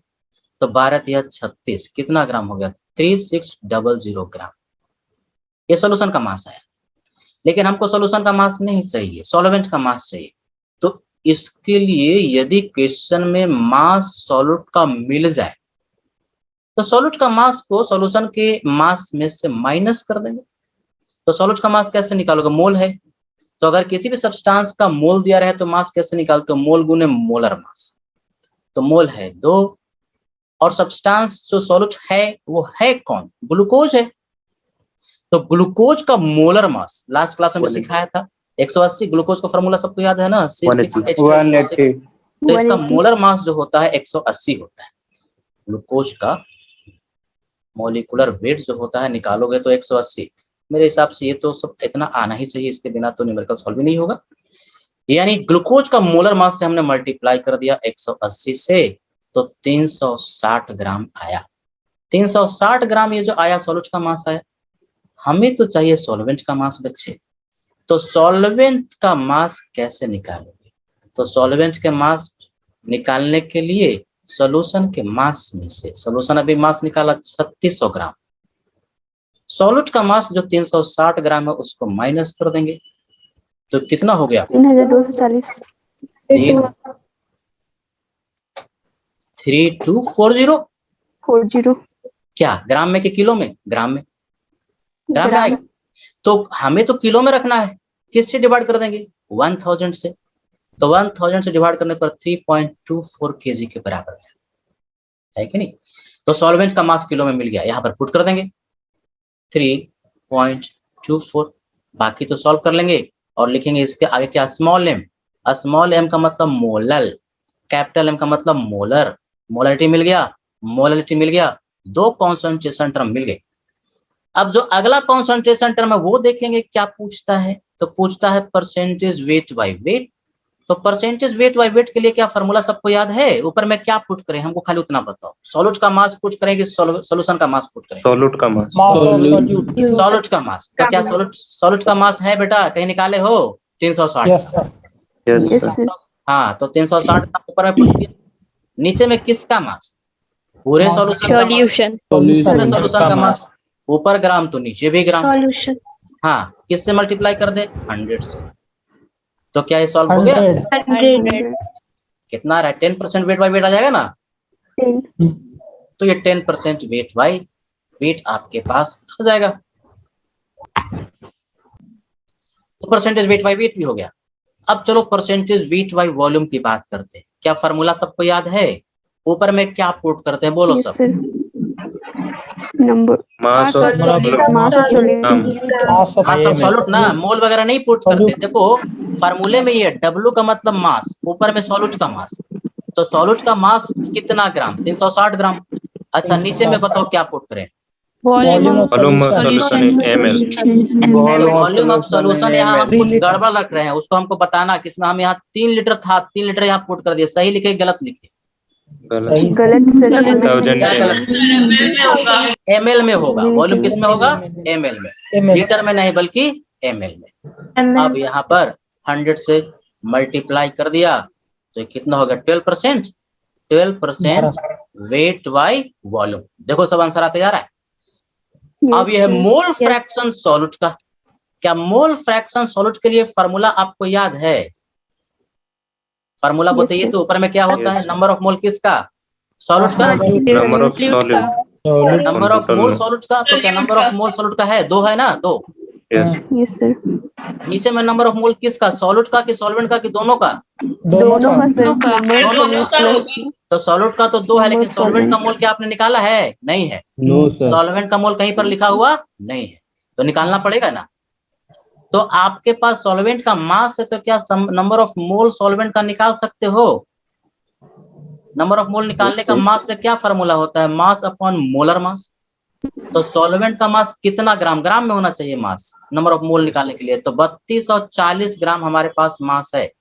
तो 12 या 36 कितना ग्राम हो गया? 3600 ग्राम। ये सॉल्यूशन का मास आया। लेकिन हमको सॉल्यूशन का मास नहीं चाहिए, सॉल्वेंट का मास चाहिए। तो इसके लिए यदि क्वेश्चन में मास सॉल्यूट का मिल जाए तो सॉल्यूट का मास को सॉल्यूशन के मास में से माइनस कर देंगे। तो सॉल्यूट का मास कैसे निकालोगे? मोल है। तो अगर किसी भी सब्सटेंस का मोल दिया रहे तो मास कैसे निकालते हो? मोल गुने मोलर मास। तो मोल है 2 और सब्सटेंस जो सॉल्यूट है वो है कौन? ग्लूकोज है। तो ग्लूकोज का मोलर मास लास्ट क्लास में भी सिखाया था, 180। ग्लूकोज का फॉर्मूला सबको याद है ना, C6H12O6। तो इसका 180. मोलर मास जो होता है 180 होता है। ग्लूकोज का मॉलिक्यूलर वेट जो होता है निकालोगे तो 180। मेरे हिसाब से ये तो सब इतना आना ही चाहिए, इसके बिना तो न्यूमेरिकल सॉल्व ही नहीं होगा। यानी ग्लूकोज का मोलर मास से हमने मल्टीप्लाई कर दिया 180 से, तो 360 ग्राम आया। 360 ग्राम ये जो आया सॉल्यूट का मास आया। हमें तो चाहिए सॉल्वेंट का मास बच्चे। तो सॉल्वेंट का मास कैसे निकालोगे? तो सॉल्वेंट के मास निकालने के लिए सॉल्यूशन के मास में से, सॉल्यूशन अभी मास निकाला 3600 ग्राम, सॉल्यूट का मास जो 360 ग्राम है उसको माइनस कर देंगे। तो कितना हो गया? 3240. 3240। 40. क्या ग्राम में कि किलो में? ग्राम में। ग्राम में आएगा। तो हमें तो किलो में रखना है, किससे डिवाइड कर देंगे? 1000 से। तो 1000 से डिवाइड करने पर 3.24 केजी के बराबर है कि नहीं? तो सॉल्वेंट का मास किलो में मिल गया, यहाँ पर पुट कर देंगे 3.24। बाकी तो सॉल्व कर लेंगे और लिखेंगे इसके आगे क्या? Small M. स्मॉल एम का मतलब मोलल, कैपिटल एम का मतलब मोलर। मोलरिटी मिल गया, मोलरिटी मिल गया, 2 कॉन्सेंट्रेशन टर्म मिल गए। अब जो अगला कॉन्सेंट्रेशन टर्म है वो देखेंगे क्या पूछता है। तो पूछता है परसेंटेज वेट बाय वेट। तो परसेंटेज वेट बाय वेट के लिए क्या फॉर्मूला सबको याद है? ऊपर में क्या पुट करें? हमको खाली उतना बताओ। सॉल्यूट का मास पुट करें कि सॉल्यूशन का मास पुट करें? सॉल्यूट का मास। सॉल्यूट का मास। तो क्या सॉल्यूट का मास है बेटा? कहीं निकाले हो? 360। Yes Yes, sir. हाँ, तो 360 का ऊपर में पुट किया। नीचे में किसका मास? पूरे सॉल्यूशन का मास। पूरे सॉल्यूशन का मास। ऊपर ग्राम तो नीचे भी ग्राम। Solution. हाँ, किससे मल्टीप्लाई कर दे? 100 से। तो क्या ये सॉल्व हो गया? 100. कितना आ रहा है? 10% वेट बाय वेट आ जाएगा ना? 10. तो ये 10% वेट बाई वेट आपके पास आ जाएगा। तो परसेंटेज वेट बाई वेट भी हो गया। अब चलो परसेंटेज वेट बाई वॉल्यूम की बात करते हैं। क्या फार्मूला सबको याद है? ऊपर में क्या पुट करते हैं, बोलो Yes, सब। sir. Number. Mass of Mass of solute. gram. Mass of mass of solute ना, मोल वगैरह नहीं पुट करते। देखो फार्मूले में ये W का मतलब मास, ऊपर में सॉल्यूट का मास। तो सॉल्यूट का मास कितना ग्राम? 360 ग्राम। अच्छा नीचे में बताओ क्या पुट करें? Volume of Volume of solution. solution in ml. तो वॉल्यूम ऑफ सॉल्यूशन यहाँ हम कुछ गड़बड़ रख रहे हैं, उसको हमको बताना किसमें। हम यहाँ 3 लीटर था, 3 लीटर यहाँ पुट कर दिए। सही लिखे गलत लिखे? गलत। गलत sir. Thousand क्या ml. गलत? एमएल में होगा। वॉल्यूम किस में होगा? एमएल में। लीटर में नहीं बल्कि एमएल में। अब यहाँ पर 100 से मल्टीप्लाई कर दिया तो कितना होगा? 12%। 12% वेट बाई वॉल्यूम। देखो सब आंसर आते जा रहा है। अब यह मोल फ्रैक्शन सॉल्यूट का। क्या मोल फ्रैक्शन सॉल्यूट के लिए फार्मूला आपको याद है? फार्मूला बताइए तो ऊपर में क्या होता है? नंबर ऑफ मोल किसका? सॉल्यूट का। Number of solute. Number of mole solute का। तो क्या नंबर ऑफ मोल सॉल्यूट का है? 2 है ना? 2। Yes. Yes, sir. नीचे में नंबर ऑफ मोल किसका? सॉल्यूट का कि सॉल्वेंट का कि दोनों का? दोनों का sir. दोनों का। तो सॉल्यूट का तो 2 है, लेकिन सॉल्वेंट का मोल क्या आपने निकाला है? नहीं है। सॉल्वेंट का मोल कहीं पर लिखा हुआ नहीं है, तो निकालना पड़ेगा ना। तो आपके पास सॉल्वेंट का मास है, तो क्या नंबर ऑफ मोल सॉल्वेंट का निकाल सकते हो? नंबर ऑफ मोल निकालने का मास से क्या फार्मूला होता है? Mass upon molar mass. तो सॉल्वेंट का मास कितना ग्राम? ग्राम में होना चाहिए मास नंबर ऑफ मोल निकालने के लिए। तो 3240 ग्राम हमारे पास मास है।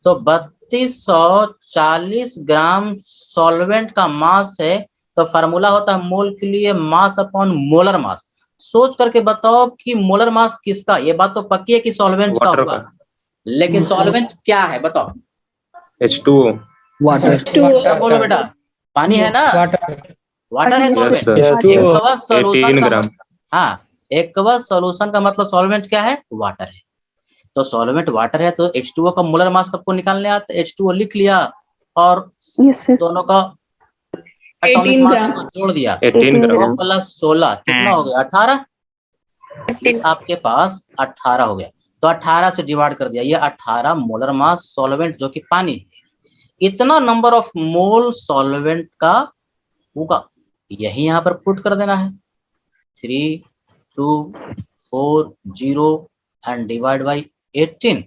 तो 3240 ग्राम सॉल्वेंट का मास है। तो फार्मूला होता है मोल के लिए मास अपॉन मोलर मास। सोच करके बताओ कि मोलर मास किसका? ये बात तो पक्की है कि सॉल्वेंट का होगा, लेकिन सॉल्वेंट क्या है बताओ? H2O. क्या बोलो बेटा? पानी है ना? वाटर है Yes, sir. Solvent. Aqueous solution 18 का gram. हाँ, एक्वस सॉल्यूशन का मतलब सॉल्वेंट क्या है? वाटर है। तो सॉल्वेंट वाटर है, तो H2O का मोलर मास सबको निकालने आता है। H2O लिख लिया और Yes, sir. दोनों का एटॉमिक मास को जोड़ दिया। 18 2 gram. प्लस 16 कितना हो गया? 18। आपके पास 18 हो गया। तो 18 से डिवाइड कर दिया। ये 18 मोलर मास सॉल्वेंट जो कि पानी है। इतना नंबर ऑफ मोल सॉल्वेंट का होगा, यही यहाँ पर पुट कर देना है। 3240 एंड डिवाइड बाई 18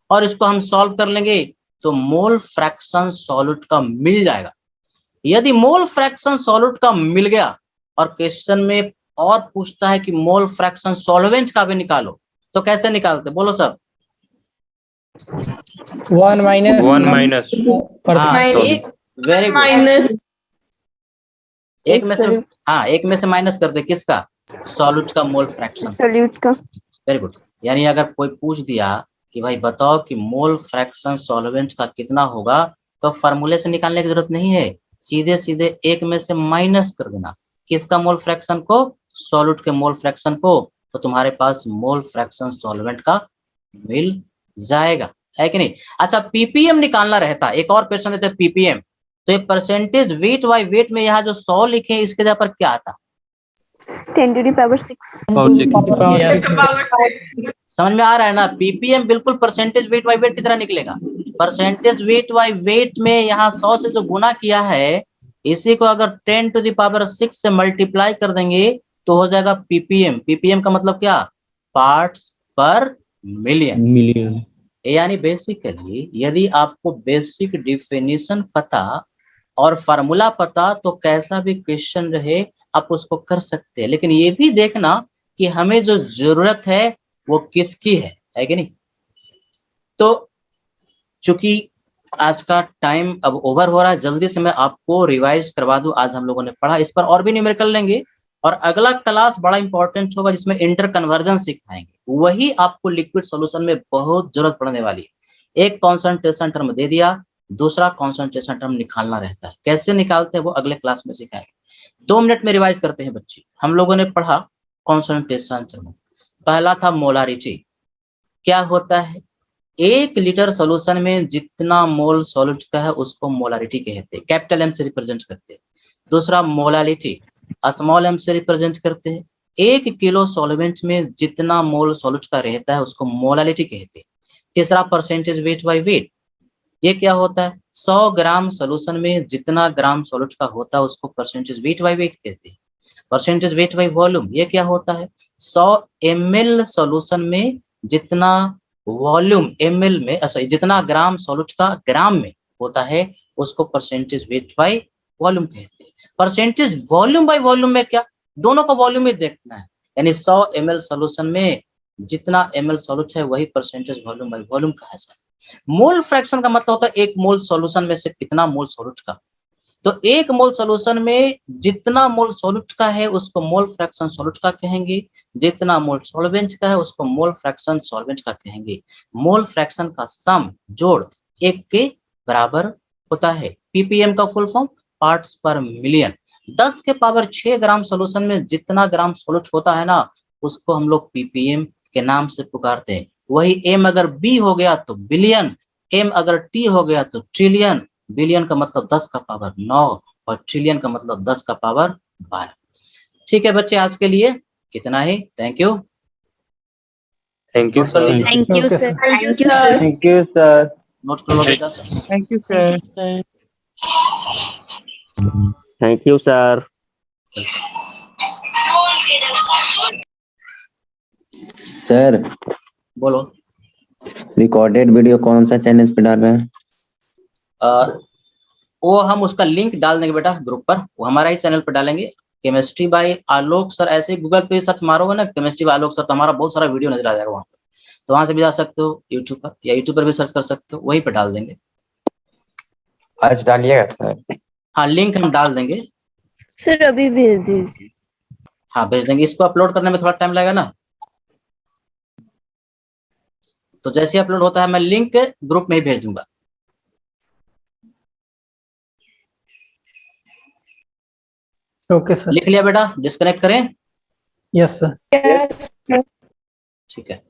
और इसको हम सॉल्व कर लेंगे तो मोल फ्रैक्शन सॉल्यूट का मिल जाएगा। यदि मोल फ्रैक्शन सॉल्यूट का मिल गया और क्वेश्चन में और पूछता है कि मोल फ्रैक्शन सॉल्वेंट का भी निकालो, तो कैसे निकालते? बोलो सब। 1 minus वेरी गुड। एक में से एक में से माइनस कर दे। किसका? सॉल्यूट का मोल फ्रैक्शन। सॉल्यूट का। Very good. यानी अगर कोई पूछ दिया कि भाई बताओ कि मोल फ्रैक्शन सॉल्वेंट का कितना होगा, तो फार्मूले से निकालने की जरूरत नहीं है, सीधे सीधे एक में से माइनस कर देना। किसका मोल फ्रैक्शन को? सॉल्यूट के मोल फ्रैक्शन को। तो तुम्हारे पास मोल फ्रैक्शन सॉल्वेंट का मिल जाएगा, है कि नहीं? अच्छा पीपीएम निकालना रहता है। एक और क्वेश्चन देते हैं पीपीएम। तो ये परसेंटेज वेट बाई वेट में यहाँ जो 100 लिखे हैं इसके जगह पर क्या आता? 10 to the power 6. समझ में आ रहा है ना? पीपीएम बिल्कुल परसेंटेज वेट बाई वेट की तरह निकलेगा। परसेंटेज वेट बाई वेट में यहाँ 100 से जो गुना किया है, इसी को अगर 10 to the power 6 से मल्टीप्लाई कर देंगे तो हो जाएगा पीपीएम। पीपीएम का मतलब क्या? पार्ट्स पर मिलियन। यानी बेसिकली यदि आपको बेसिक डिफिनीशन पता और फार्मूला पता तो कैसा भी क्वेश्चन रहे आप उसको कर सकते हैं। लेकिन ये भी देखना कि हमें जो जरूरत है वो किसकी है कि नहीं? तो चूंकि आज का टाइम अब ओवर हो रहा है, जल्दी से मैं आपको रिवाइज करवा दूं। आज हम लोगों ने पढ़ा, इस पर और भी न्यूमेरिकल लेंगे और अगला क्लास बड़ा इंपॉर्टेंट होगा जिसमें इंटर कन्वर्जन सिखाएंगे। वही आपको लिक्विड सॉल्यूशन में बहुत जरूरत पड़ने वाली है। एक कॉन्सेंट्रेशन टर्म दे दिया, दूसरा कॉन्सेंट्रेशन टर्म निकालना रहता है। कैसे निकालते हैं वो अगले क्लास में सिखाएंगे। 2 मिनट में रिवाइज करते हैं बच्चे। हम लोगों ने पढ़ा कॉन्सेंट्रेशन टर्म। पहला था मोलारिटी। क्या होता है? 1 लीटर सॉल्यूशन में जितना मोल सॉल्यूट का है उसको मोलारिटी कहते हैं, कैपिटल एम से रिप्रेजेंट करते हैं। दूसरा मोलालिटी, स्मॉल एम से रिप्रेजेंट करते हैं। 1 किलो सॉल्वेंट में जितना मोल सॉल्यूट का रहता है उसको मोलालिटी कहते हैं। तीसरा परसेंटेज वेट बाय वेट, ये क्या होता है? 100 ग्राम सोल्यूशन में जितना ग्राम सॉल्यूट का होता है उसको परसेंटेज वेट बाय वेट कहते हैं। परसेंटेज वेट बाय वॉल्यूम, ये क्या होता है? 100 ml सॉल्यूशन में जितना वॉल्यूम ml में, जितना ग्राम सॉल्यूट का ग्राम में होता है उसको परसेंटेज वेट बाय वॉल्यूम कहते हैं। परसेंटेज वॉल्यूम बाय वॉल्यूम में क्या? दोनों का वॉल्यूम ही देखना है, यानी 100 ml सॉल्यूशन में जितना ml सॉल्यूट है वही परसेंटेज वॉल्यूम बाय वॉल्यूम कहा जाता है। मोल फ्रैक्शन का मतलब होता है 1 मोल सॉल्यूशन में से कितना मोल सॉल्यूट का। तो 1 मोल सॉल्यूशन में जितना मोल सॉल्यूट का है उसको मोल फ्रैक्शन सॉल्यूट का कहेंगे, जितना मोल सॉल्वेंट का है उसको मोल फ्रैक्शन सॉल्वेंट का कहेंगे। मोल फ्रैक्शन का सम जोड़ 1 के बराबर होता है। पीपीएम का फुल फॉर्म पार्ट्स पर मिलियन। 10 के पावर 6 ग्राम सॉल्यूशन में जितना ग्राम सॉल्यूट होता है ना उसको हम लोग पीपीएम के नाम से पुकारते हैं। वही एम अगर बी हो गया तो बिलियन, एम अगर टी हो गया तो ट्रिलियन। बिलियन का मतलब 10 का पावर 9 और ट्रिलियन का मतलब 10 का पावर 12। ठीक है बच्चे, आज के लिए कितना ही। Thank you. Thank you note कर सर। लीजिए, Thank you, Okay, sir. sir. Thank you, sir. Thank you, sir. Note कर लो बेटा। Thank you sir. Thank you sir. Sir बोलो। रिकॉर्डेड वीडियो कौन सा चैनल पे डाल रहे हैं? वो हम उसका लिंक डाल देंगे बेटा ग्रुप पर, वो हमारा ही चैनल पर डालेंगे। केमिस्ट्री बाय आलोक सर, ऐसे ही गूगल पे सर्च मारोगे ना केमिस्ट्री बाय आलोक सर तो हमारा बहुत सारा वीडियो नजर आ जाएगा वहाँ पर, तो वहां से भी जा सकते हो यूट्यूब पर, या यूट्यूब पर भी सर्च कर सकते हो, वहीं पर डाल देंगे। आज डालिएगा सर। हाँ लिंक हम डाल देंगे। Sir, अभी भेज दीजिए। हाँ भेज देंगे, इसको अपलोड करने में थोड़ा टाइम लगेगा ना, तो जैसे ही अपलोड होता है मैं लिंक ग्रुप में ही भेज दूंगा। Okay, sir. लिख लिया बेटा, डिस्कनेक्ट करें? Yes, sir. ठीक है।